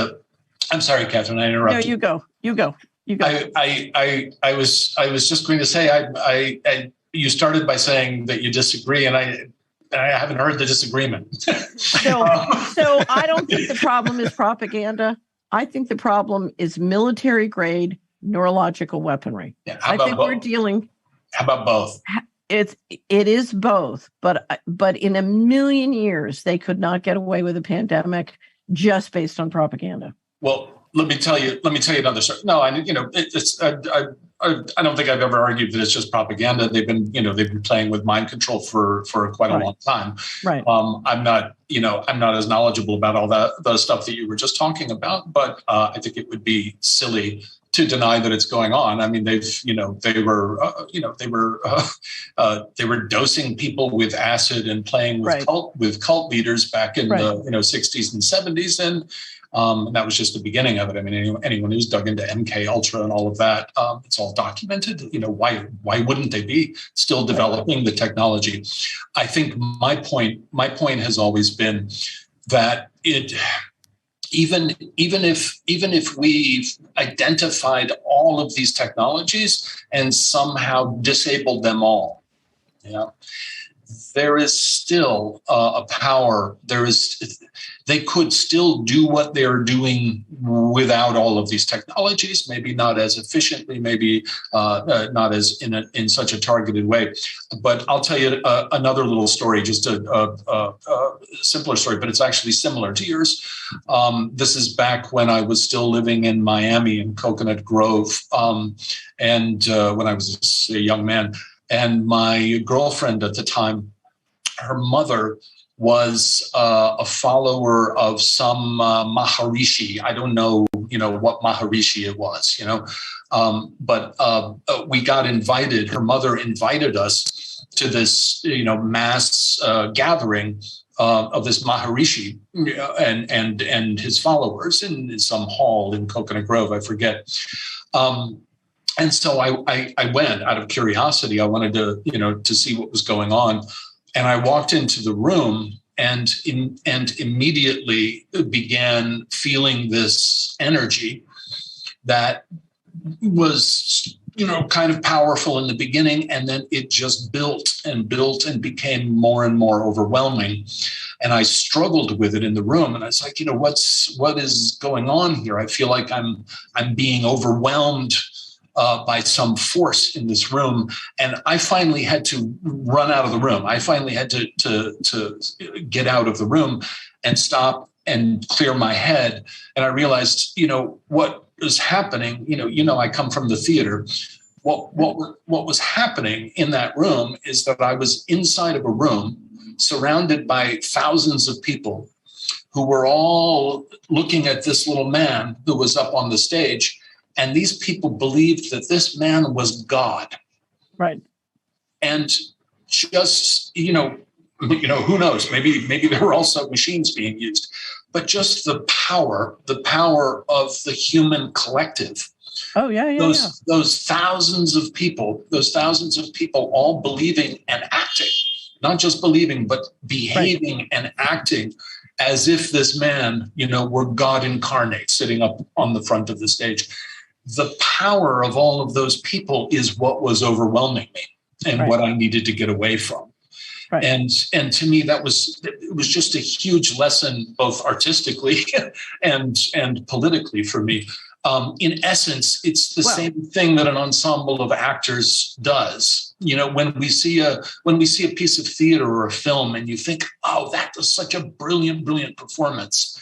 I'm sorry, Catherine, I interrupted. No, you go. I was just going to say, I you started by saying that you disagree, and I haven't heard the disagreement. So I don't think the problem is propaganda. I think the problem is military grade neurological weaponry. Yeah, I think we're dealing. How about both? It is both, but in a million years they could not get away with a pandemic just based on propaganda. Well, let me tell you another story. No, I don't think I've ever argued that it's just propaganda. They've been playing with mind control for quite a long time. Right. I'm not as knowledgeable about all the stuff that you were just talking about, but I think it would be silly to deny that it's going on. I mean, they were dosing people with acid and playing with cult leaders back in the 60s and 70s, and that was just the beginning of it. I mean, anyone who's dug into MK Ultra and all of that, it's all documented. Why wouldn't they be still developing the technology? I think my point has always been that even if we've identified all of these technologies and somehow disabled them all, there is still a power. They could still do what they're doing without all of these technologies. Maybe not as efficiently, maybe not as in such a targeted way. But I'll tell you another little story, just a simpler story, but it's actually similar to yours. This is back when I was still living in Miami in Coconut Grove, and when I was a young man. And my girlfriend at the time, her mother was a follower of some Maharishi. I don't know, what Maharishi it was, but we got invited. Her mother invited us to this, mass gathering of this Maharishi and his followers in some hall in Coconut Grove. I forget. And so I went out of curiosity. I wanted to, to see what was going on. And I walked into the room and immediately began feeling this energy that was, kind of powerful in the beginning. And then it just built and became more and more overwhelming. And I struggled with it in the room. And I was like, what is going on here? I feel like I'm being overwhelmed by some force in this room. And I finally had to run out of the room. I finally had to get out of the room and stop and clear my head. And I realized, what was happening, I come from the theater. What was happening in that room is that I was inside of a room surrounded by thousands of people who were all looking at this little man who was up on the stage. And these people believed that this man was God. Right. And just, who knows, maybe there were also machines being used, but just the power of the human collective. Oh, yeah. Those thousands of people all believing and acting, not just believing, but behaving and acting as if this man, were God incarnate sitting up on the front of the stage. The power of all of those people is what was overwhelming me and what I needed to get away from. Right. And to me, it was just a huge lesson, both artistically and politically for me. In essence, it's the same thing that an ensemble of actors does. When we see a piece of theater or a film and you think, oh, that was such a brilliant performance.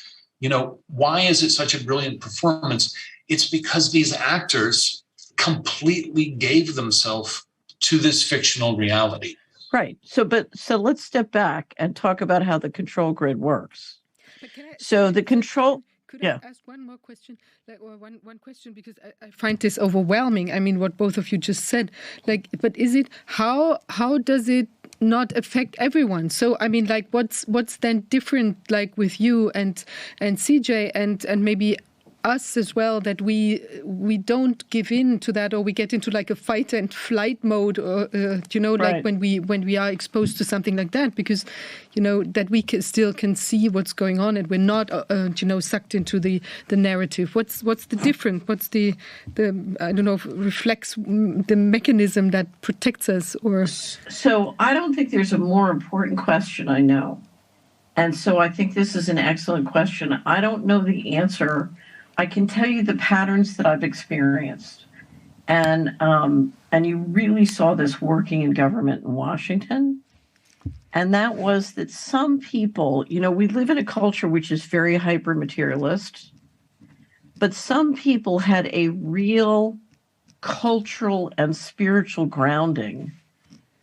Why is it such a brilliant performance? It's because these actors completely gave themselves to this fictional reality. Right. So let's step back and talk about how the control grid works. Could I ask one more question, or one question, because I find this overwhelming. I mean, what both of you just said. But is it how does it not affect everyone? So I mean, what's then different, with you and CJ and maybe us as well, that we don't give in to that, or we get into a fight and flight mode, or when we are exposed to something like that, because that we still can see what's going on and we're not sucked into the narrative. What's the difference? What's the I don't know, reflects the mechanism that protects us? Or so I don't think there's a more important question, I know, and so I think this is an excellent question. I don't know the answer. I can tell you the patterns that I've experienced. And you really saw this working in government in Washington. And that was that some people, we live in a culture which is very hyper-materialist, but some people had a real cultural and spiritual grounding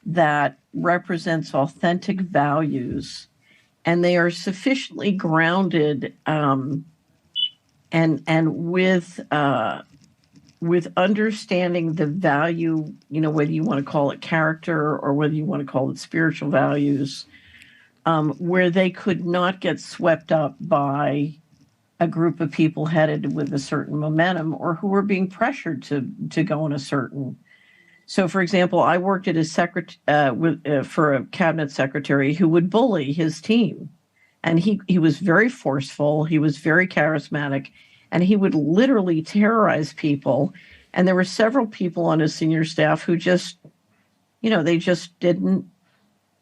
that represents authentic values. And they are sufficiently grounded and with understanding the value, whether you want to call it character or whether you want to call it spiritual values, where they could not get swept up by a group of people headed with a certain momentum or who were being pressured to go in a certain. So, for example, I worked at for a cabinet secretary who would bully his team. And he was very forceful. He was very charismatic, and he would literally terrorize people. And there were several people on his senior staff who just, they just didn't.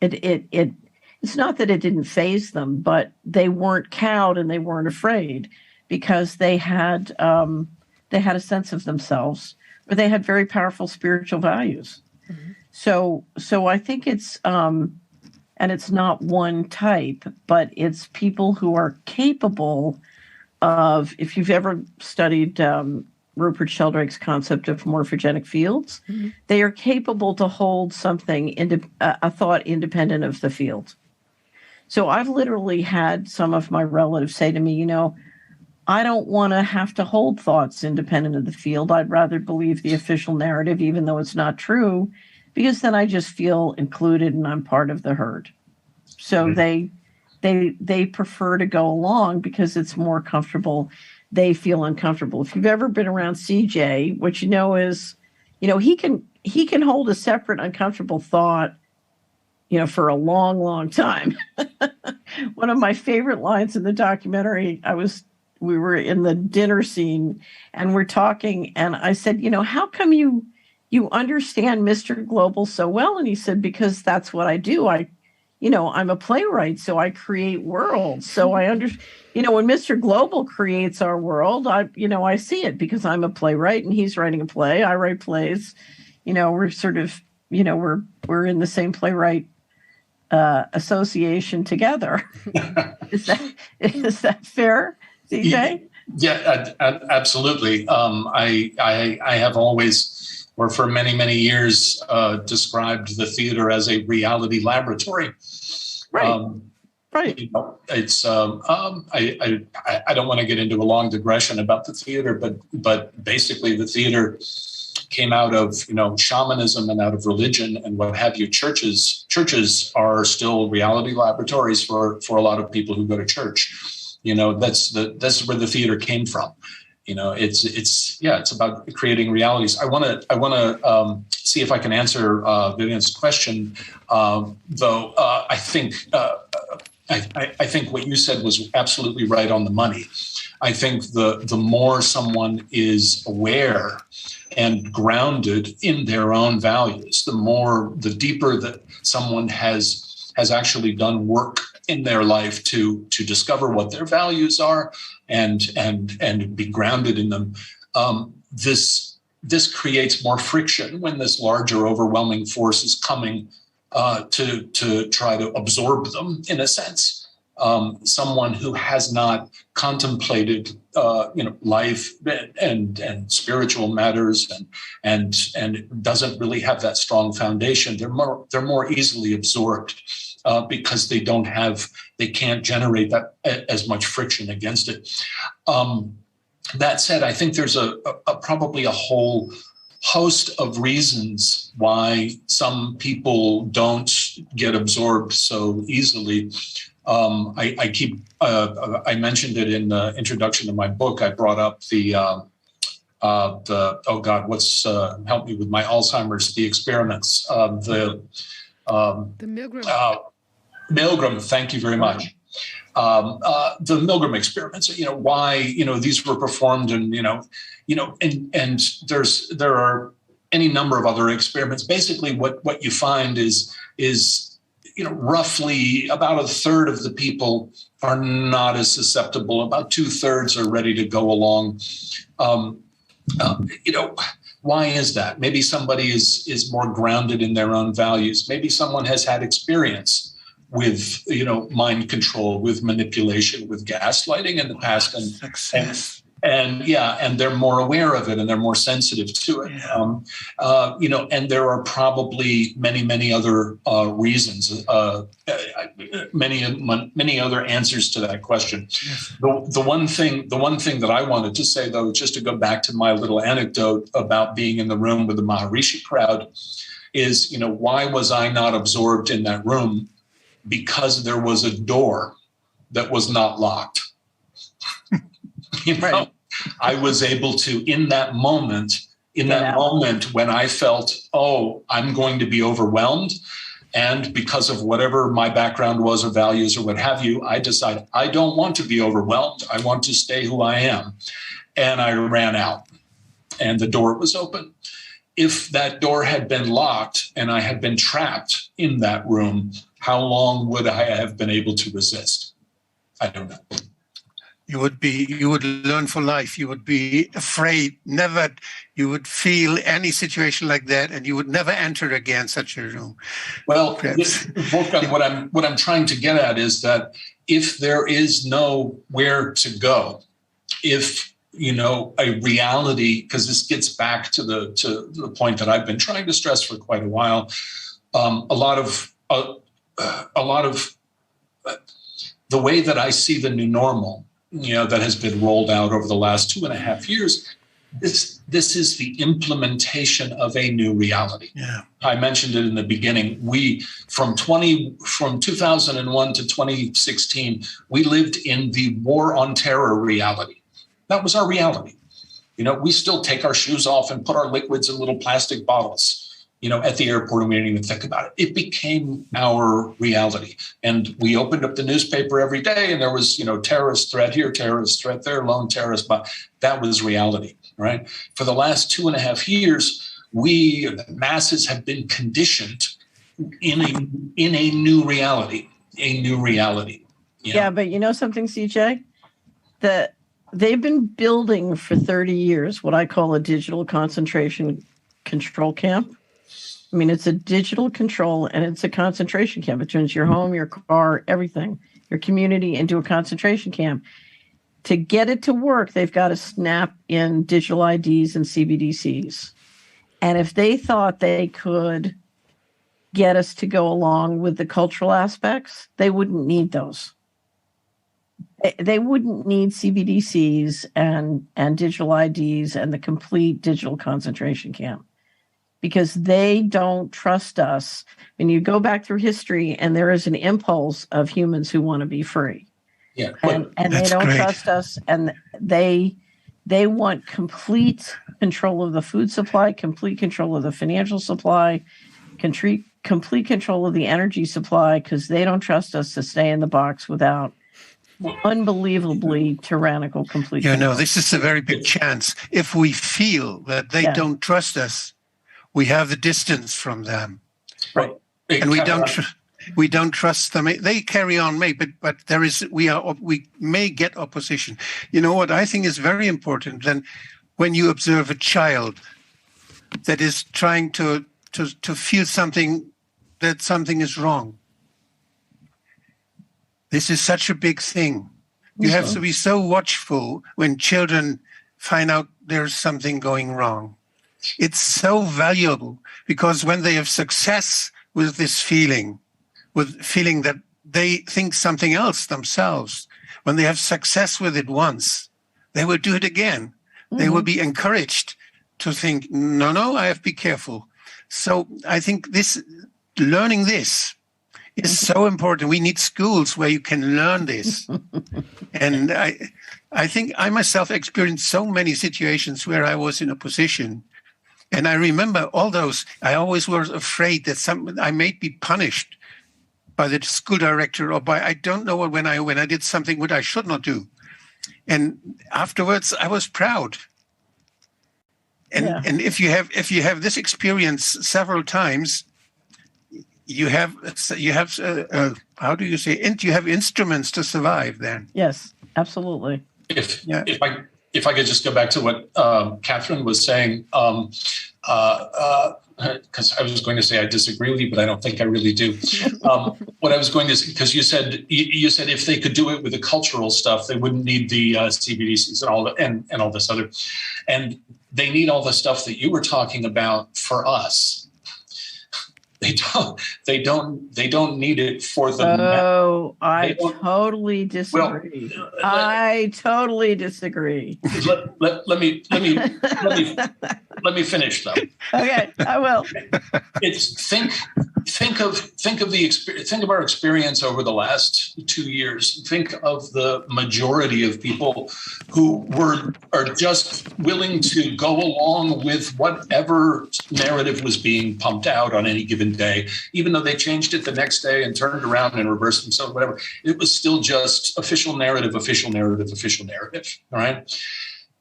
It's not that it didn't faze them, but they weren't cowed and they weren't afraid because they had a sense of themselves, or they had very powerful spiritual values. Mm-hmm. So I think it's. And it's not one type, but it's people who are capable of, if you've ever studied Rupert Sheldrake's concept of morphogenic fields, mm-hmm. they are capable to hold something, a thought independent of the field. So I've literally had some of my relatives say to me, I don't want to have to hold thoughts independent of the field. I'd rather believe the official narrative, even though it's not true, because then I just feel included and I'm part of the herd. So mm-hmm. they prefer to go along because it's more comfortable. They feel uncomfortable. If you've ever been around CJ, what you know is he can hold a separate uncomfortable thought, for a long, long time. One of my favorite lines in the documentary, we were in the dinner scene and we're talking, and I said, how come you understand Mr. Global so well? And he said, because that's what I do. I'm a playwright, so I create worlds. So I understand, when Mr. Global creates our world, I see it because I'm a playwright and he's writing a play. I write plays. We're sort of, we're in the same playwright association together. Is that fair, CJ? Yeah, absolutely. I have always, or for many, many years, described the theater as a reality laboratory. Right. Right. It's I don't want to get into a long digression about the theater, but basically the theater came out of shamanism and out of religion and what have you. Churches are still reality laboratories for a lot of people who go to church. That's where the theater came from. It's about creating realities. I want to see if I can answer Vivian's question, though. I think what you said was absolutely right on the money. I think the more someone is aware and grounded in their own values, the deeper that someone has actually done work in their life to discover what their values are and be grounded in them. This creates more friction when this larger, overwhelming force is coming to try to absorb them, in a sense. Someone who has not contemplated, life and spiritual matters and doesn't really have that strong foundation, they're more easily absorbed because they can't generate that as much friction against it. That said, I think there's probably a whole host of reasons why some people don't get absorbed so easily. I mentioned it in the introduction to my book. I brought up help me with my Alzheimer's, the experiments, the Milgram. Milgram, thank you very much. The Milgram experiments, why, these were performed and there are any number of other experiments. Basically what you find is roughly about a third of the people are not as susceptible. About 2/3 are ready to go along. Why is that? Maybe somebody is more grounded in their own values. Maybe someone has had experience with, mind control, with manipulation, with gaslighting in the past. And they're more aware of it and they're more sensitive to it. Yeah. And there are probably many other reasons, many other answers to that question. Yes. The one thing that I wanted to say, though, just to go back to my little anecdote about being in the room with the Maharishi crowd, is, why was I not absorbed in that room? Because there was a door that was not locked. Right. I was able to, in that moment when I felt, I'm going to be overwhelmed, and because of whatever my background was or values or what have you, I decided I don't want to be overwhelmed. I want to stay who I am. And I ran out and the door was open. If that door had been locked and I had been trapped in that room, how long would I have been able to resist? I don't know. You would learn for life. You would be afraid. You would feel any situation like that, and you would never enter again such a room. Well, Wolfgang, what I'm trying to get at is that if there is nowhere to go, if a reality, because this gets back to the point that I've been trying to stress for quite a while, a lot of the way that I see the new normal, that has been rolled out over the last 2.5 years, this is the implementation of a new reality. Yeah. I mentioned it in the beginning. We, from 2001 to 2016, we lived in the war on terror reality. That was our reality. We still take our shoes off and put our liquids in little plastic bottles, at the airport, and we didn't even think about it. It became our reality. And we opened up the newspaper every day, and there was, terrorist threat here, terrorist threat there, lone terrorist, but that was reality, right? For the last 2.5 years, we, the masses, have been conditioned in a new reality, Yeah, but you know something, CJ? That they've been building for 30 years what I call a digital concentration control camp. I mean, it's a digital control and it's a concentration camp. It turns your home, your car, everything, your community into a concentration camp. To get it to work, they've got to snap in digital IDs and CBDCs. And if they thought they could get us to go along with the cultural aspects, they wouldn't need those. They wouldn't need CBDCs and digital IDs and the complete digital concentration camp, because they don't trust us. When you go back through history, and there is an impulse of humans who want to be free. Yeah, and they don't trust us, and they want complete control of the food supply, complete control of the financial supply, complete control of the energy supply, because they don't trust us to stay in the box without unbelievably tyrannical complete control. This is a very big chance. If we feel that they don't trust us, we have the distance from them, right? And we don't trust them. They carry on, but we may get opposition. You know what I think is very important? Then, when you observe a child that is trying to feel something is wrong, this is such a big thing. You have to be so watchful when children find out there's something going wrong. It's so valuable, because when they have success with this feeling, with feeling that they think something else themselves, when they have success with it once, they will do it again. Mm-hmm. They will be encouraged to think, no, I have to be careful. So I think learning this is so important. We need schools where you can learn this. And I think I myself experienced so many situations where I was in a position. And I remember all those, I always was afraid that I may be punished by the school director, or by, I don't know, when I did something what I should not do. And afterwards I was proud. And if you have this experience several times, you have how do you say, you have instruments to survive then. Yes, absolutely. If I could just go back to what Catherine was saying, because I was going to say I disagree with you, but I don't think I really do. What I was going to say, because you said if they could do it with the cultural stuff, they wouldn't need the CBDCs and all and all this other, and they need all the stuff that you were talking about for us. They don't need it for the. Oh, I totally disagree. Well, I totally disagree. Let me finish though. Okay, I will. It's think of our experience over the last 2 years. Think of the majority of people who are just willing to go along with whatever narrative was being pumped out on any given day, even though they changed it the next day and turned around and reversed themselves, whatever. It was still just official narrative. All right.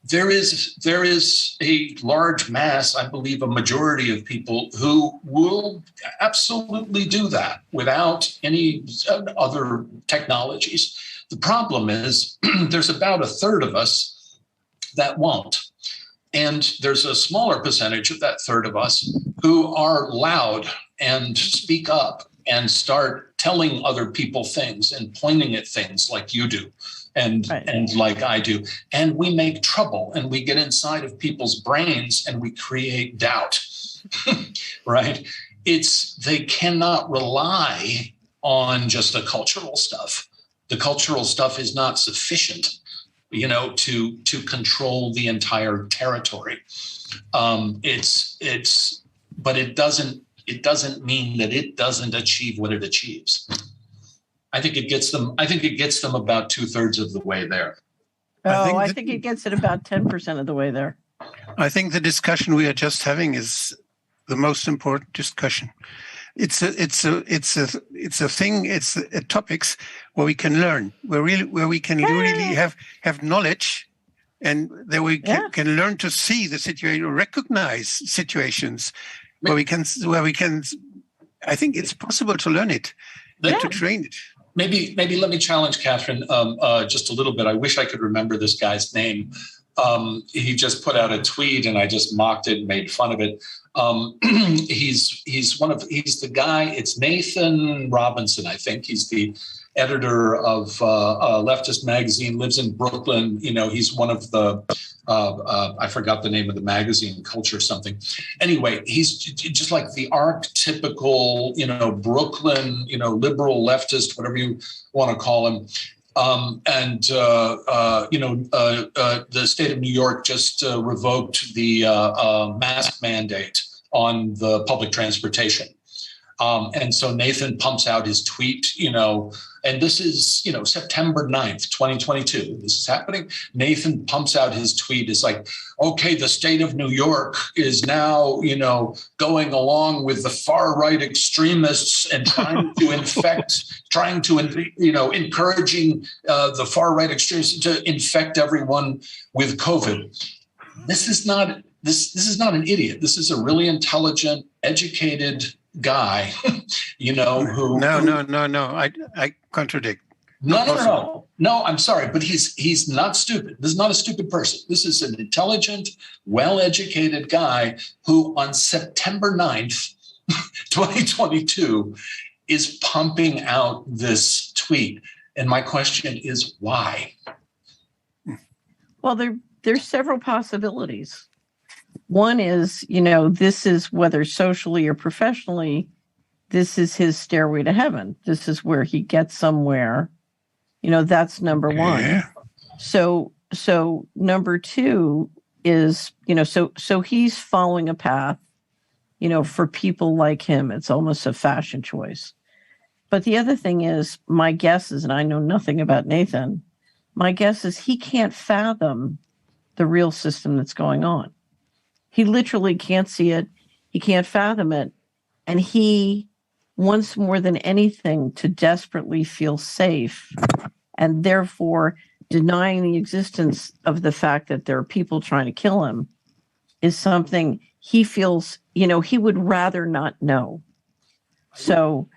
There is a large mass, I believe, a majority of people who will absolutely do that without any other technologies. The problem is there's about a third of us that won't. And there's a smaller percentage of that third of us who are loud and speak up and start telling other people things and pointing at things like you do. And like I do. And we make trouble, and we get inside of people's brains and we create doubt, right? They cannot rely on just the cultural stuff. The cultural stuff is not sufficient, to control the entire territory. But it doesn't mean that it doesn't achieve what it achieves. I think it gets them about 2/3 of the way there. I think it gets it about 10% of the way there. I think the discussion we are just having is the most important discussion. It's topics where we can learn, where we can really have knowledge, and that we can learn to see the situation, recognize situations where we can. I think it's possible to learn it and to train it. Maybe let me challenge Catherine just a little bit. I wish I could remember this guy's name. He just put out a tweet, and I just mocked it and made fun of it. He's the guy. It's Nathan Robinson, I think. He's the editor of leftist magazine. Lives in Brooklyn. He's one of the I forgot the name of the magazine, Culture something. Anyway, he's just like the archetypical, Brooklyn, liberal leftist, whatever you want to call him. The state of New York just revoked the mask mandate on the public transportation. And so Nathan pumps out his tweet, and this is, September 9th, 2022. This is happening. Nathan pumps out his tweet. It's like, okay, the state of New York is now, going along with the far right extremists and encouraging the far right extremists to infect everyone with COVID. This is not an idiot. This is a really intelligent, educated guy, who. No. I contradict. No. I'm sorry, but he's not stupid. This is not a stupid person. This is an intelligent, well-educated guy who on September 9th, 2022, is pumping out this tweet. And my question is why? Well, there's several possibilities. One is, this is whether socially or professionally, this is his stairway to heaven. This is where he gets somewhere. That's number one. So number two is, so he's following a path, for people like him. It's almost a fashion choice. But the other thing is, my guess is, and I know nothing about Nathan, my guess is he can't fathom the real system that's going on. He literally can't see it. He can't fathom it. And he wants more than anything to desperately feel safe, and therefore denying the existence of the fact that there are people trying to kill him is something he feels, he would rather not know. So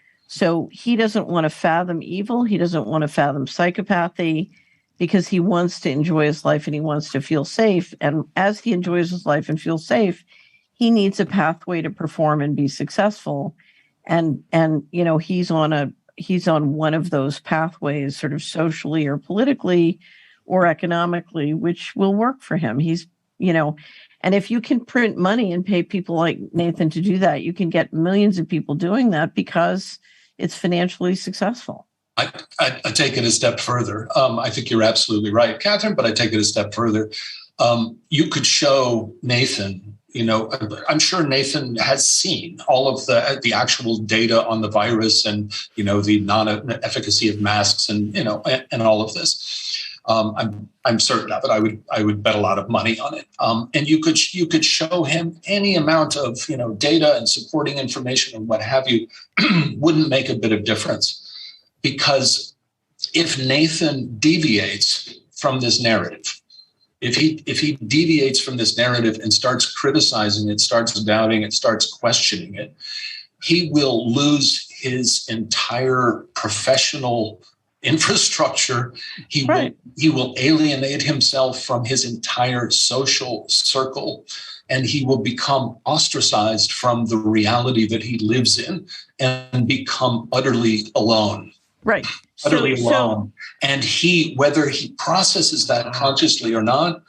he doesn't want to fathom evil. He doesn't want to fathom psychopathy, because he wants to enjoy his life and he wants to feel safe. And as he enjoys his life and feels safe, he needs a pathway to perform and be successful. And he's on one of those pathways, sort of socially or politically or economically, which will work for him. He's, and if you can print money and pay people like Nathan to do that, you can get millions of people doing that because it's financially successful. I take it a step further. I think you're absolutely right, Catherine, but I take it a step further. You could show Nathan, I'm sure Nathan has seen all of the actual data on the virus and, the non-efficacy of masks and, and all of this. I'm certain of it. I would bet a lot of money on it. And you could show him any amount of, data and supporting information and what have you wouldn't make a bit of difference. Because if Nathan deviates from this narrative, if he deviates from this narrative and starts criticizing it, starts doubting it, starts questioning it, he will lose his entire professional infrastructure. He will alienate himself from his entire social circle, and he will become ostracized from the reality that he lives in and become utterly alone. Right. Utterly alone. And whether he processes that consciously or not,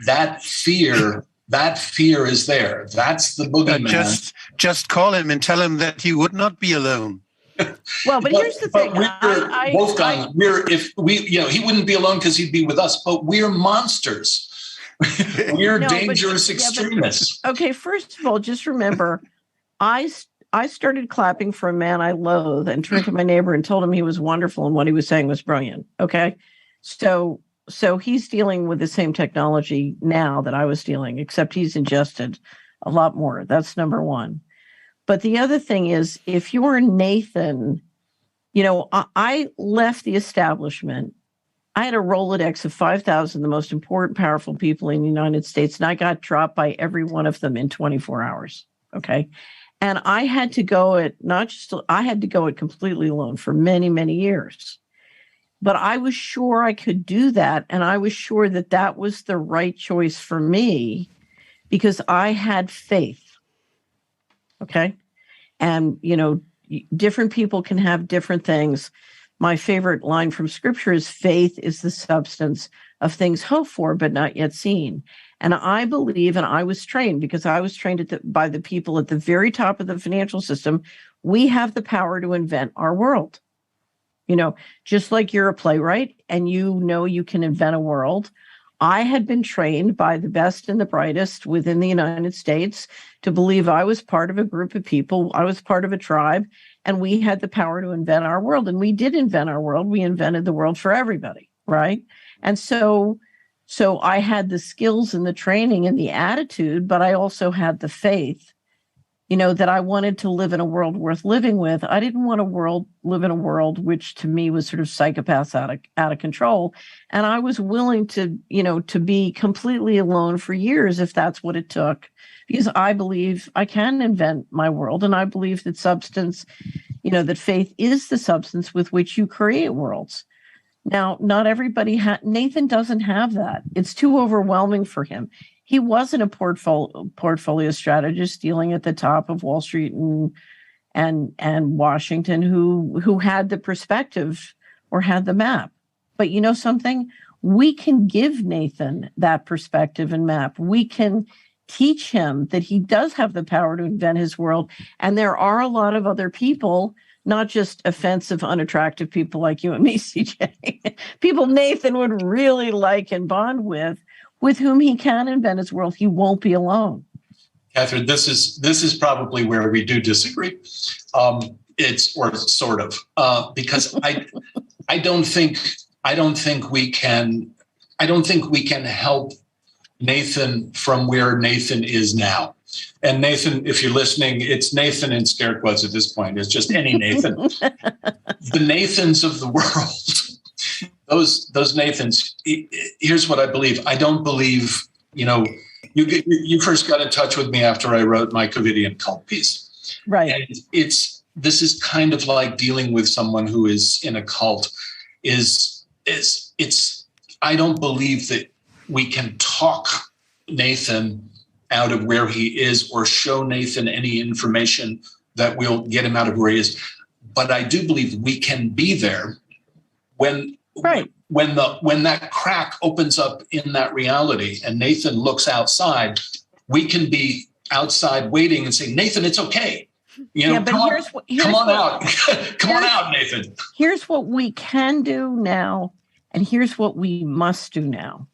that fear is there. That's the boogeyman. Just call him and tell him that he would not be alone. Well, but here's the thing. He wouldn't be alone because he'd be with us, but we're monsters. We're dangerous extremists. Okay, first of all, just remember, I started clapping for a man I loathe and turned to my neighbor and told him he was wonderful and what he was saying was brilliant. Okay. So so he's dealing with the same technology now that I was dealing, except he's ingested a lot more. That's number one. But the other thing is, if you're Nathan, I left the establishment. I had a Rolodex of 5,000, the most important, powerful people in the United States, and I got dropped by every one of them in 24 hours. Okay. And I had to go I had to go it completely alone for many, many years. But I was sure I could do that. And I was sure that that was the right choice for me because I had faith. Okay. And, different people can have different things. My favorite line from scripture is faith is the substance of things hoped for, but not yet seen. And I believe, and I was trained because I was trained by the people at the very top of the financial system, we have the power to invent our world. Just like you're a playwright and you can invent a world. I had been trained by the best and the brightest within the United States to believe I was part of a group of people. I was part of a tribe, and we had the power to invent our world. And we did invent our world. We invented the world for everybody, right? And so I had the skills and the training and the attitude, but I also had the faith, that I wanted to live in a world worth living with. I didn't want to live in a world which to me was sort of psychopaths out of control. And I was willing to, to be completely alone for years if that's what it took, because I believe I can invent my world. And I believe that that faith is the substance with which you create worlds. Now, not everybody Nathan doesn't have that. It's too overwhelming for him. He wasn't a portfolio strategist dealing at the top of Wall Street and Washington who had the perspective or had the map. But you know something? We can give Nathan that perspective and map. We can teach him that he does have the power to invent his world. And there are a lot of other people, not just offensive, unattractive people like you and me, CJ, people Nathan would really like and bond with whom he can invent his world. He won't be alone. Catherine, this is probably where we do disagree. It's or sort of because I don't think we can help Nathan from where Nathan is now. And Nathan, if you're listening, it's Nathan in scare quotes at this point. It's just any Nathan. The Nathans of the world. Those Nathans, here's what I believe. I don't believe, you first got in touch with me after I wrote my Covidian cult piece. Right. And this is kind of like dealing with someone who is in a cult I don't believe that we can talk Nathan out of where he is or show Nathan any information that will get him out of where he is. But I do believe we can be there when that crack opens up in that reality and Nathan looks outside. We can be outside waiting and say, Nathan, it's okay. Come on out, Nathan. Here's what we can do now, and here's what we must do now.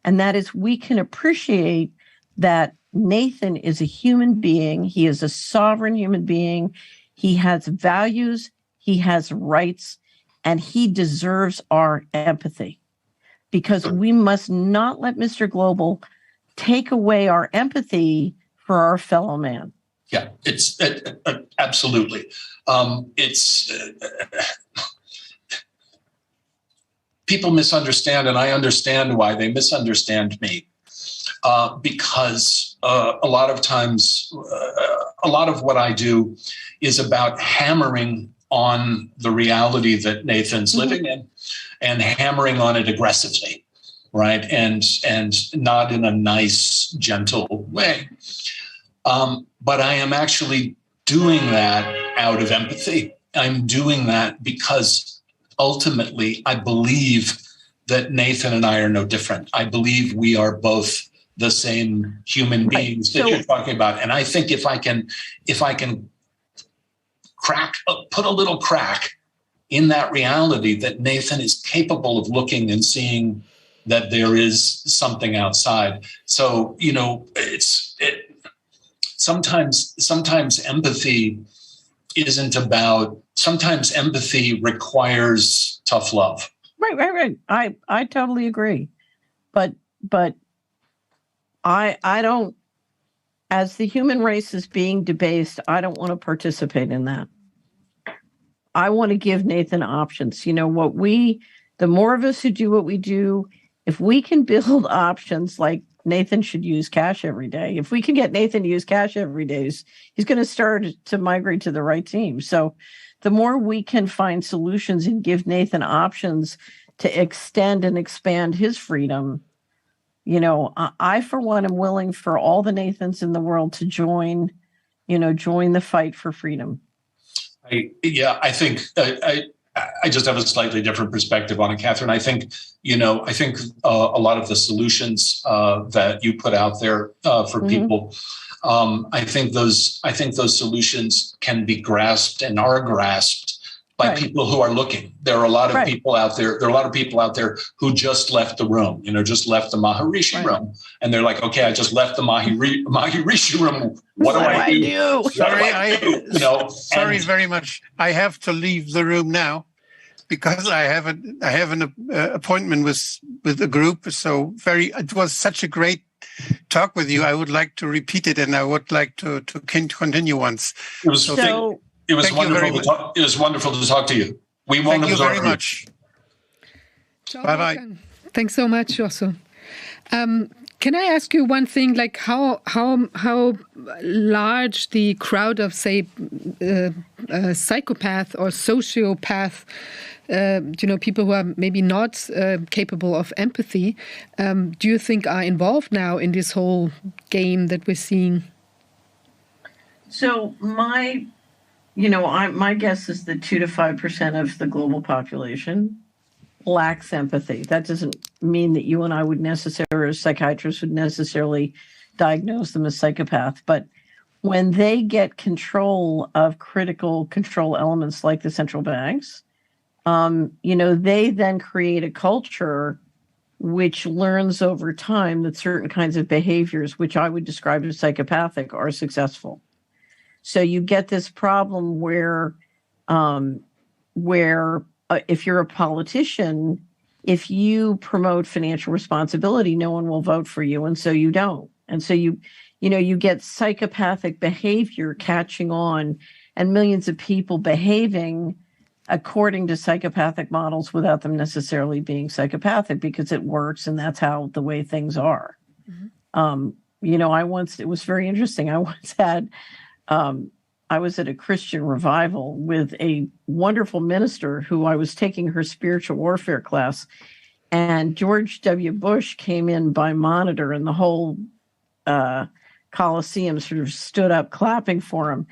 And that is we can appreciate that Nathan is a human being. He is a sovereign human being. He has values. He has rights. And he deserves our empathy, because we must not let Mr. Global take away our empathy for our fellow man. Yeah, it's absolutely. People misunderstand, and I understand why they misunderstand me, because a lot of times, a lot of what I do is about hammering on the reality that Nathan's living in and hammering on it aggressively, right? And not in a nice, gentle way. But I am actually doing that out of empathy. I'm doing that because ultimately I believe that Nathan and I are no different. I believe we are both the same human beings that you're talking about. And I think if I can put a little crack in that reality that Nathan is capable of looking and seeing that there is something outside. So, sometimes empathy isn't about, sometimes empathy requires tough love. Right. I totally agree. But I don't, as the human race is being debased, I don't want to participate in that. I want to give Nathan options. The more of us who do what we do, if we can build options like Nathan should use cash every day. If we can get Nathan to use cash every day, he's going to start to migrate to the right team. So the more we can find solutions and give Nathan options to extend and expand his freedom, I for one am willing for all the Nathans in the world to join the fight for freedom. I think I just have a slightly different perspective on it, Catherine. I think a lot of the solutions that you put out there for people, I think those solutions can be grasped and are grasped by people who are looking. There are a lot of people out there. There are a lot of people out there who just left the room, just left the Maharishi room. And they're like, okay, I just left the Maharishi room. What do I do? Sorry very much. I have to leave the room now because I have an appointment with a group. So it was such a great talk with you. I would like to repeat it, and I would like to continue once. It was wonderful to talk to you. We won't Thank you very you. much. Bye-bye. Thanks so much, also. Can I ask you one thing, like how large the crowd of, say, psychopath or sociopath, people who are maybe not capable of empathy, do you think are involved now in this whole game that we're seeing? So my guess is that 2 to 5% of the global population lacks empathy. That doesn't mean that you and I would necessarily, or psychiatrists would necessarily diagnose them as psychopath. But when they get control of critical control elements like the central banks, they then create a culture which learns over time that certain kinds of behaviors, which I would describe as psychopathic, are successful. So you get this problem where if you're a politician, if you promote financial responsibility, no one will vote for you, and so you don't. And so you get psychopathic behavior catching on, and millions of people behaving according to psychopathic models without them necessarily being psychopathic, because it works, and that's how the way things are. Mm-hmm. It was very interesting. I was at a Christian revival with a wonderful minister who I was taking her spiritual warfare class, and George W. Bush came in by monitor, and the whole Coliseum sort of stood up clapping for him,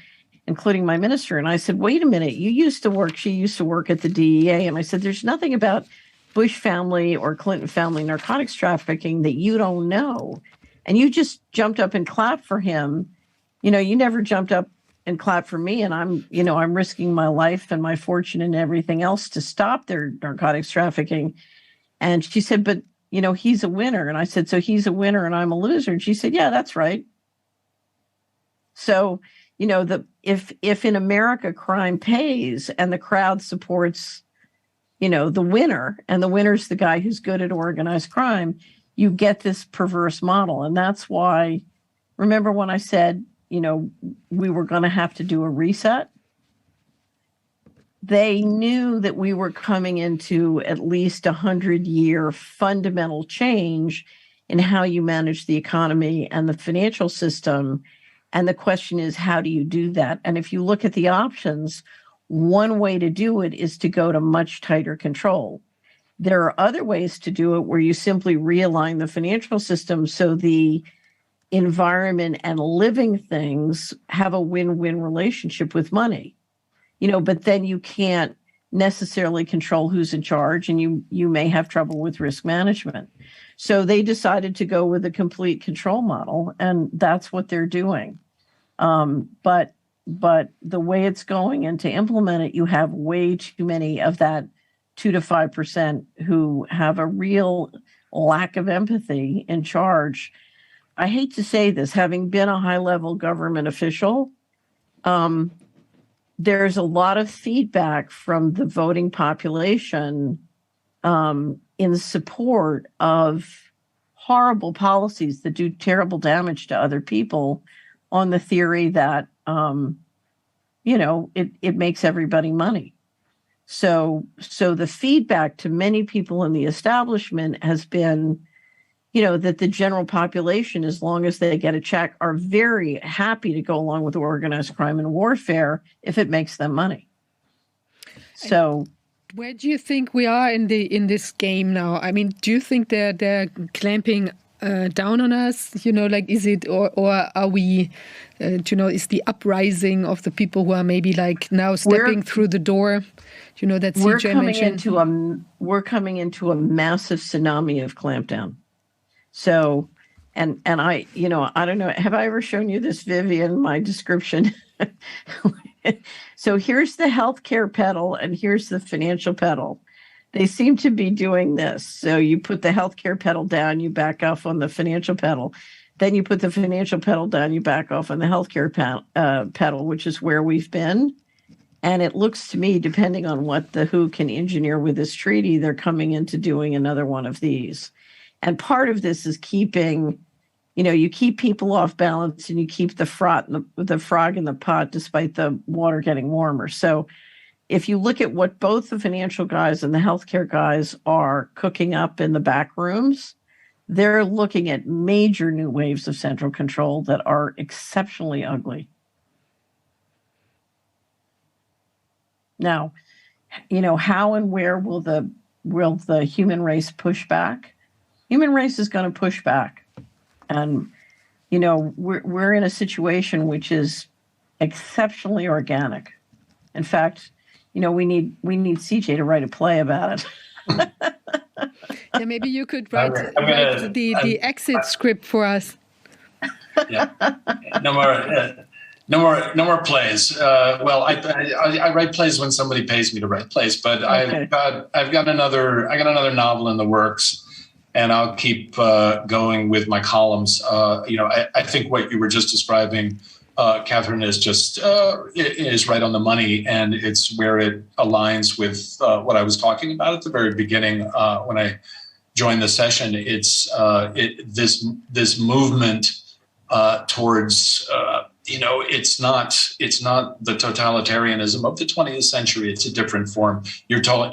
including my minister. And I said, wait a minute, she used to work at the DEA. And I said, there's nothing about Bush family or Clinton family narcotics trafficking that you don't know. And you just jumped up and clapped for him. You never jumped up and clap for me, and I'm risking my life and my fortune and everything else to stop their narcotics trafficking. And she said, but he's a winner. And I said, so he's a winner and I'm a loser. And she said, yeah, that's right. So if in America crime pays and the crowd supports the winner, and the winner's the guy who's good at organized crime, you get this perverse model. And that's why, remember when I said we were going to have to do a reset? They knew that we were coming into at least 100-year fundamental change in how you manage the economy and the financial system. And the question is, how do you do that? And if you look at the options, one way to do it is to go to much tighter control. There are other ways to do it where you simply realign the financial system so the environment and living things have a win-win relationship with money, but then you can't necessarily control who's in charge, and you may have trouble with risk management. So they decided to go with a complete control model, and that's what they're doing. But the way it's going, and to implement it, you have way too many of that 2 to 5% who have a real lack of empathy in charge. I hate to say this, having been a high-level government official, there's a lot of feedback from the voting population in support of horrible policies that do terrible damage to other people on the theory that, it makes everybody money. So the feedback to many people in the establishment has been, that the general population, as long as they get a check, are very happy to go along with organized crime and warfare if it makes them money. So, where do you think we are in this game now? I mean, do you think they're clamping down on us? Is it or are we? Is the uprising of the people who are maybe now stepping through the door? That CJ mentioned. We're coming into a massive tsunami of clampdown. So, and I don't know. Have I ever shown you this, Vivian? My description. So here's the healthcare pedal and here's the financial pedal. They seem to be doing this. So you put the healthcare pedal down, you back off on the financial pedal. Then you put the financial pedal down, you back off on the healthcare pedal, which is where we've been. And it looks to me, depending on what the WHO can engineer with this treaty, they're coming into doing another one of these. And part of this is keeping, you keep people off balance and you keep the frog in the pot despite the water getting warmer. So if you look at what both the financial guys and the healthcare guys are cooking up in the back rooms, they're looking at major new waves of central control that are exceptionally ugly. Now, how and where will the human race push back? Human race is going to push back. And, we're in a situation which is exceptionally organic. In fact, we need CJ to write a play about it. Yeah, maybe you could write the exit script for us. Yeah, no more plays. Well, I write plays when somebody pays me to write plays, but okay. I've got another novel in the works. And I'll keep going with my columns. I think what you were just describing, Catherine, is is right on the money, and it's where it aligns with what I was talking about at the very beginning when I joined the session. It's this movement towards. It's not the totalitarianism of the 20th century. It's a different form. You call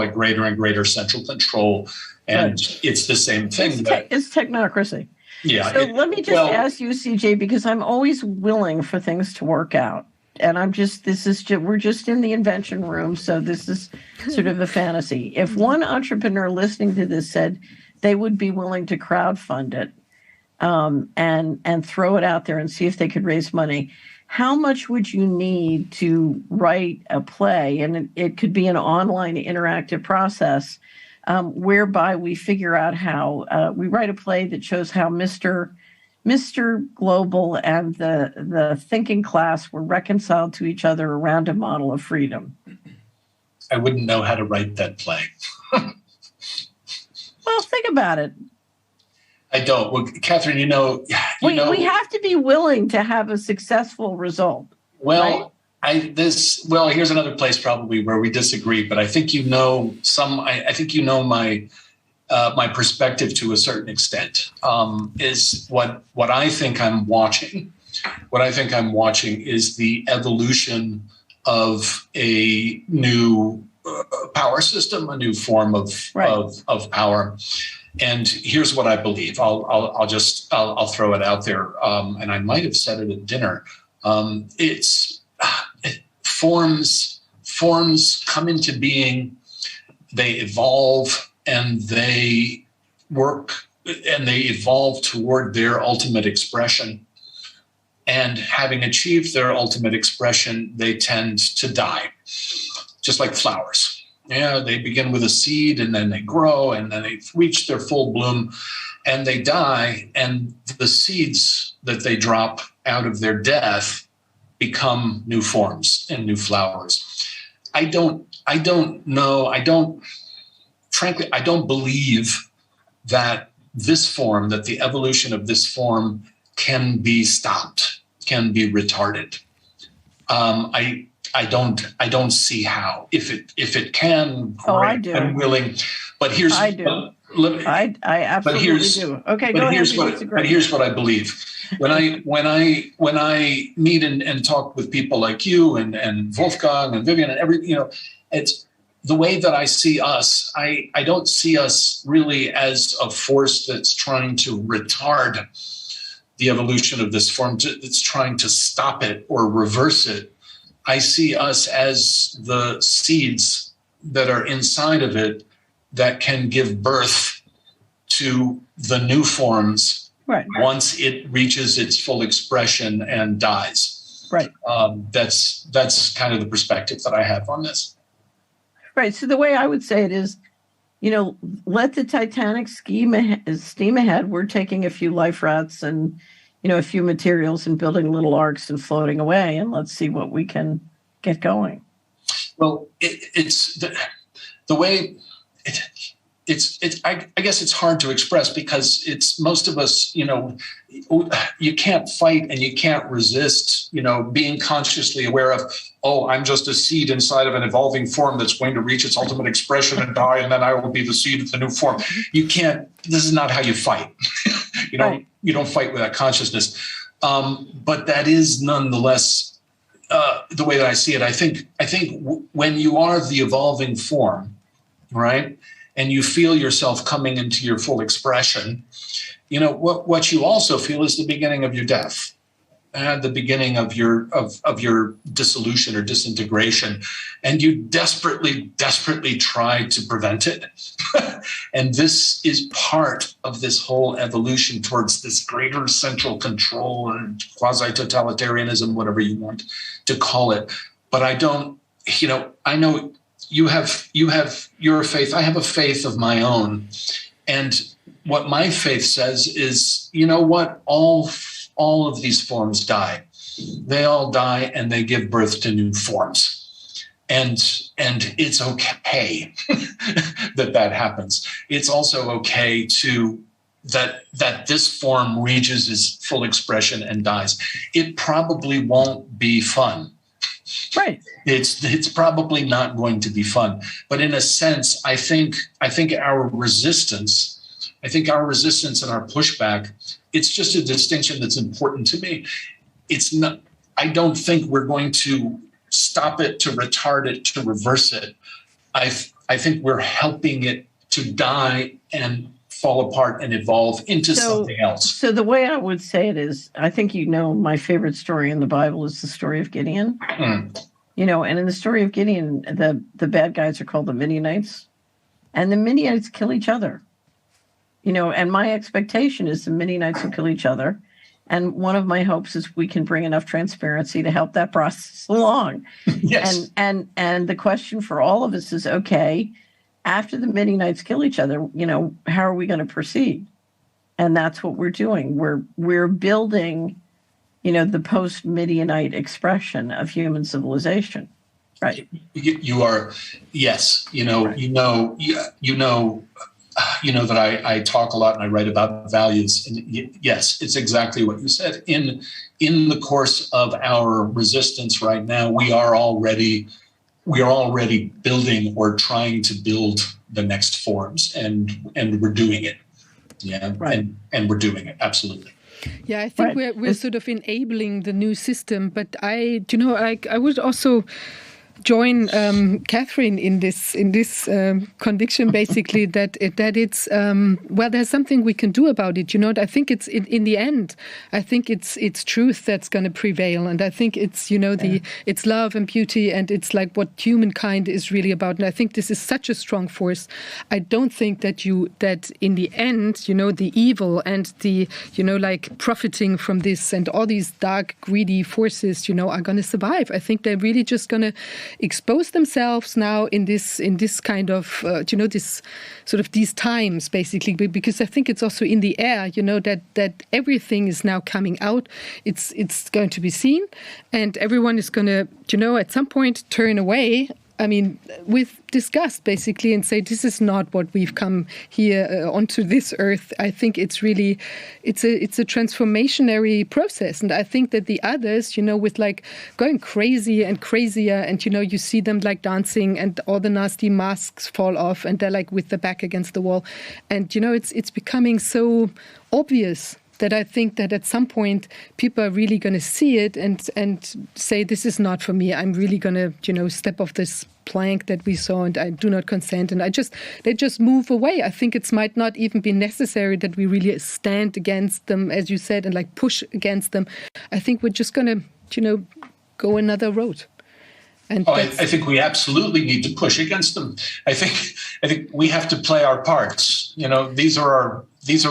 it greater and greater central control. And right. It's the same thing. It's technocracy. Yeah. So let me just ask you, CJ, because I'm always willing for things to work out. And we're just in the invention room. So this is sort of a fantasy. If one entrepreneur listening to this said they would be willing to crowdfund it and throw it out there and see if they could raise money, how much would you need to write a play? And it could be an online interactive process whereby we figure out how we write a play that shows how Mr. Global and the thinking class were reconciled to each other around a model of freedom. I wouldn't know how to write that play. Well, think about it. I don't. Well, Catherine, we have to be willing to have a successful result. Well, right? Here's another place probably where we disagree, but I think I think my perspective to a certain extent is what I think I'm watching. What I think I'm watching is the evolution of a new power system, a new form of power. And here's what I believe. I'll throw it out there, and I might have said it at dinner. Forms come into being, they evolve, and they work, and they evolve toward their ultimate expression. And having achieved their ultimate expression, they tend to die, just like flowers. Yeah, they begin with a seed, and then they grow, and then they reach their full bloom, and they die. And the seeds that they drop out of their death become new forms and new flowers. I don't believe that that the evolution of this form can be stopped, can be retarded. I don't see how. If it can, great, I do. I'm willing. But here's I do. I absolutely do. Okay, go ahead. But here's what I believe. When I meet and talk with people like you and Wolfgang and Vivian and it's the way that I see us. I don't see us really as a force that's trying to retard the evolution of this form. That's trying to stop it or reverse it. I see us as the seeds that are inside of it that can give birth to the new forms once it reaches its full expression and dies. Right. That's kind of the perspective that I have on this. Right. So the way I would say it is, let the Titanic steam ahead. We're taking a few life rafts and, a few materials and building little arcs and floating away, and let's see what we can get going. Well, it's the way I guess it's hard to express because it's most of us, you can't fight and you can't resist, being consciously aware of, I'm just a seed inside of an evolving form that's going to reach its ultimate expression and die, and then I will be the seed of the new form. You can't, this is not how you fight. You don't fight with that consciousness. But that is nonetheless the way that I see it. I think when you are the evolving form, right, and you feel yourself coming into your full expression, what you also feel is the beginning of your death and the beginning of your dissolution or disintegration, and you desperately try to prevent it. And this is part of this whole evolution towards this greater central control and quasi-totalitarianism, whatever you want to call it. But I don't, I know you have your faith. I have a faith of my own. And what my faith says is, what? All of these forms die. They all die and they give birth to new forms. And it's okay that happens. It's also okay that this form reaches its full expression and dies. It probably won't be fun. Right. It's probably not going to be fun. But in a sense, I think our resistance and our pushback, it's just a distinction that's important to me. It's not, I don't think we're going to stop it, to retard it, to reverse it. I think we're helping it to die and fall apart and evolve into something else. So the way I would say it is, I think my favorite story in the Bible is the story of Gideon. And in the story of Gideon, the bad guys are called the Midianites, and the Midianites kill each other. And my expectation is the Midianites will kill each other. And one of my hopes is we can bring enough transparency to help that process along. Yes. And the question for all of us is, okay, after the Midianites kill each other, how are we going to proceed? And that's what we're doing. We're building, the post-Midianite expression of human civilization. Right. You are, yes. That I talk a lot and I write about values. And yes, it's exactly what you said. In the course of our resistance right now, we are already building or trying to build the next forms, and we're doing it. Yeah, right. And we're doing it, absolutely. Yeah, I think we're sort of enabling the new system, but I would also join Catherine in this conviction, basically, that it's there's something we can do about it. I think it's in the end, I think it's truth that's going to prevail, and I think it's it's love and beauty, and it's like what humankind is really about. And I think this is such a strong force. I don't think that in the end, the evil and the like profiting from this and all these dark, greedy forces, are going to survive. I think they're really just going to expose themselves now in this kind of this sort of these times, basically, because I think it's also in the air, that everything is now coming out. It's going to be seen, and everyone is going to at some point turn away. I mean, with disgust, basically, and say, this is not what we've come here onto this earth. I think it's really, it's a transformationary process. And I think that the others, with like going crazy and crazier, and, you see them like dancing and all the nasty masks fall off and they're like with the back against the wall. And, it's becoming so obvious that I think that at some point people are really going to see it and say, this is not for me. I'm really going to, step off this plank that we saw and I do not consent. And they just move away. I think it might not even be necessary that we really stand against them, as you said, and like push against them. I think we're just going to, go another road. And I think we absolutely need to push against them. I think we have to play our parts. These are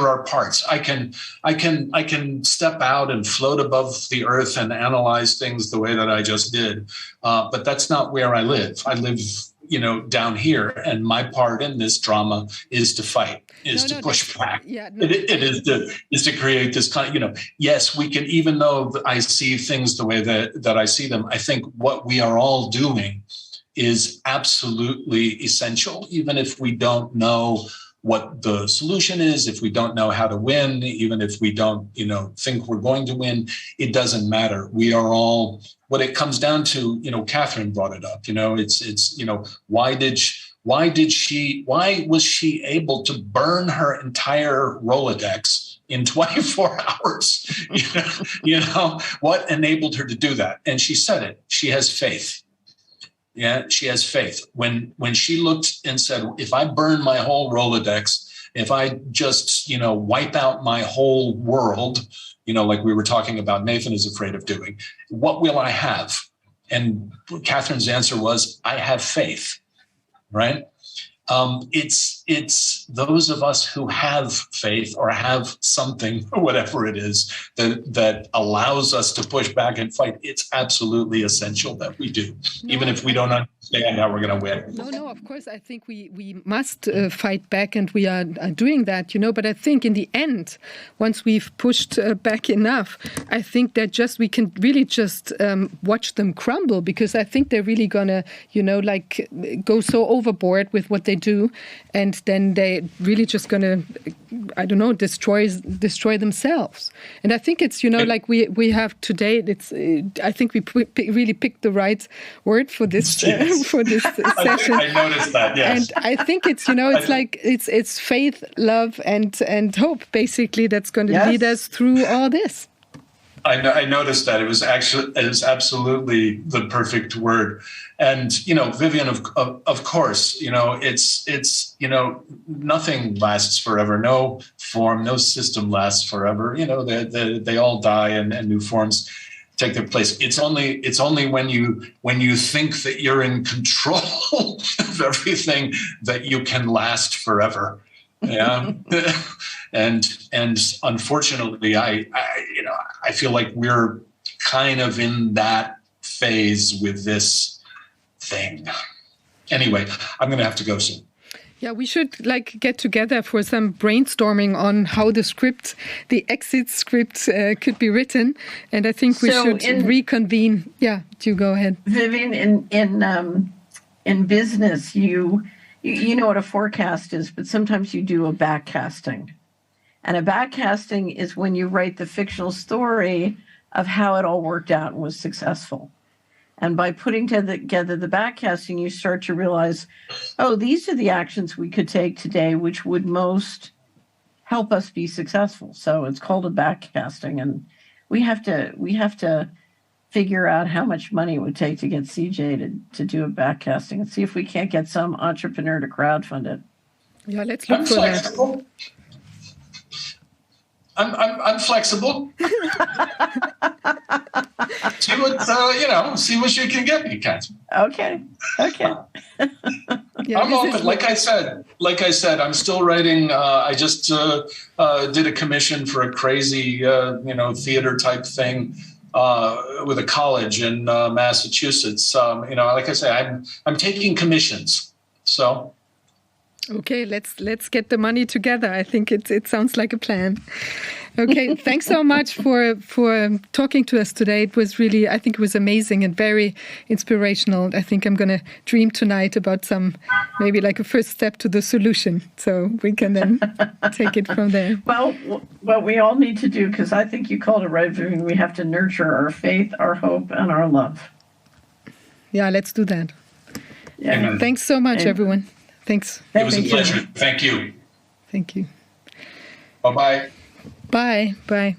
our parts. I can step out and float above the earth and analyze things the way that I just did, but that's not where I live. I live, down here, and my part in this drama is to fight, to push back. Yeah, it is to create this kind. Yes, we can. Even though I see things the way that I see them, I think what we are all doing is absolutely essential, even if we don't know what the solution is, if we don't know how to win, even if we don't, think we're going to win, it doesn't matter. We are all, what it comes down to, Catherine brought it up, it's why was she able to burn her entire Rolodex in 24 hours? What enabled her to do that? And she said it, she has faith. Yeah, she has faith. When she looked and said, if I burn my whole Rolodex, if I just, wipe out my whole world, like we were talking about, Nathan is afraid of doing, what will I have? And Catherine's answer was, I have faith, right? It's those of us who have faith or have something, whatever it is, that allows us to push back and fight. It's absolutely essential that we do, even if we don't understand how we're going to win. No, of course, I think we must fight back, and we are doing that, But I think in the end, once we've pushed back enough, I think that we can really just watch them crumble, because I think they're really gonna, go so overboard with what they do, and then they really just gonna, destroy themselves. And I think it's, like we have today. It's I think we really picked the right word for this for this session. I noticed that. Yes, and I think it's it's faith, love, and hope, basically, that's going to lead us through all this. I noticed that it was absolutely the perfect word. And, Vivian, of course, it's nothing lasts forever. No form, no system lasts forever. They all die and new forms take their place. It's only when you think that you're in control of everything that you can last forever. Yeah. And unfortunately, I feel like we're kind of in that phase with this thing. Anyway, I'm going to have to go soon. Yeah, we should get together for some brainstorming on how the exit script could be written, and I think we should reconvene. Yeah, do go ahead, Vivian. In business, you know what a forecast is, but sometimes you do a backcasting. And a backcasting is when you write the fictional story of how it all worked out and was successful. And by putting together the backcasting, you start to realize, these are the actions we could take today which would most help us be successful. So it's called a backcasting. And we have to figure out how much money it would take to get CJ to do a backcasting and see if we can't get some entrepreneur to crowdfund it. Yeah, let's look for that. I'm flexible. See what you can get me, Catherine. Okay. Yeah, I'm open. Like I said, I'm still writing. I just did a commission for a crazy, theater type thing with a college in Massachusetts. Like I say, I'm taking commissions. So. Okay, let's get the money together. I think it sounds like a plan. Okay, thanks so much for talking to us today. It was really, I think it was amazing and very inspirational. I think I'm going to dream tonight about maybe like a first step to the solution. So we can then take it from there. Well, what we all need to do, because I think you called it right, Vivian, we have to nurture our faith, our hope, and our love. Yeah, let's do that. Yeah. Thanks so much, everyone. Thanks. It was a pleasure. Thank you. Thank you. Bye-bye. Bye. Bye.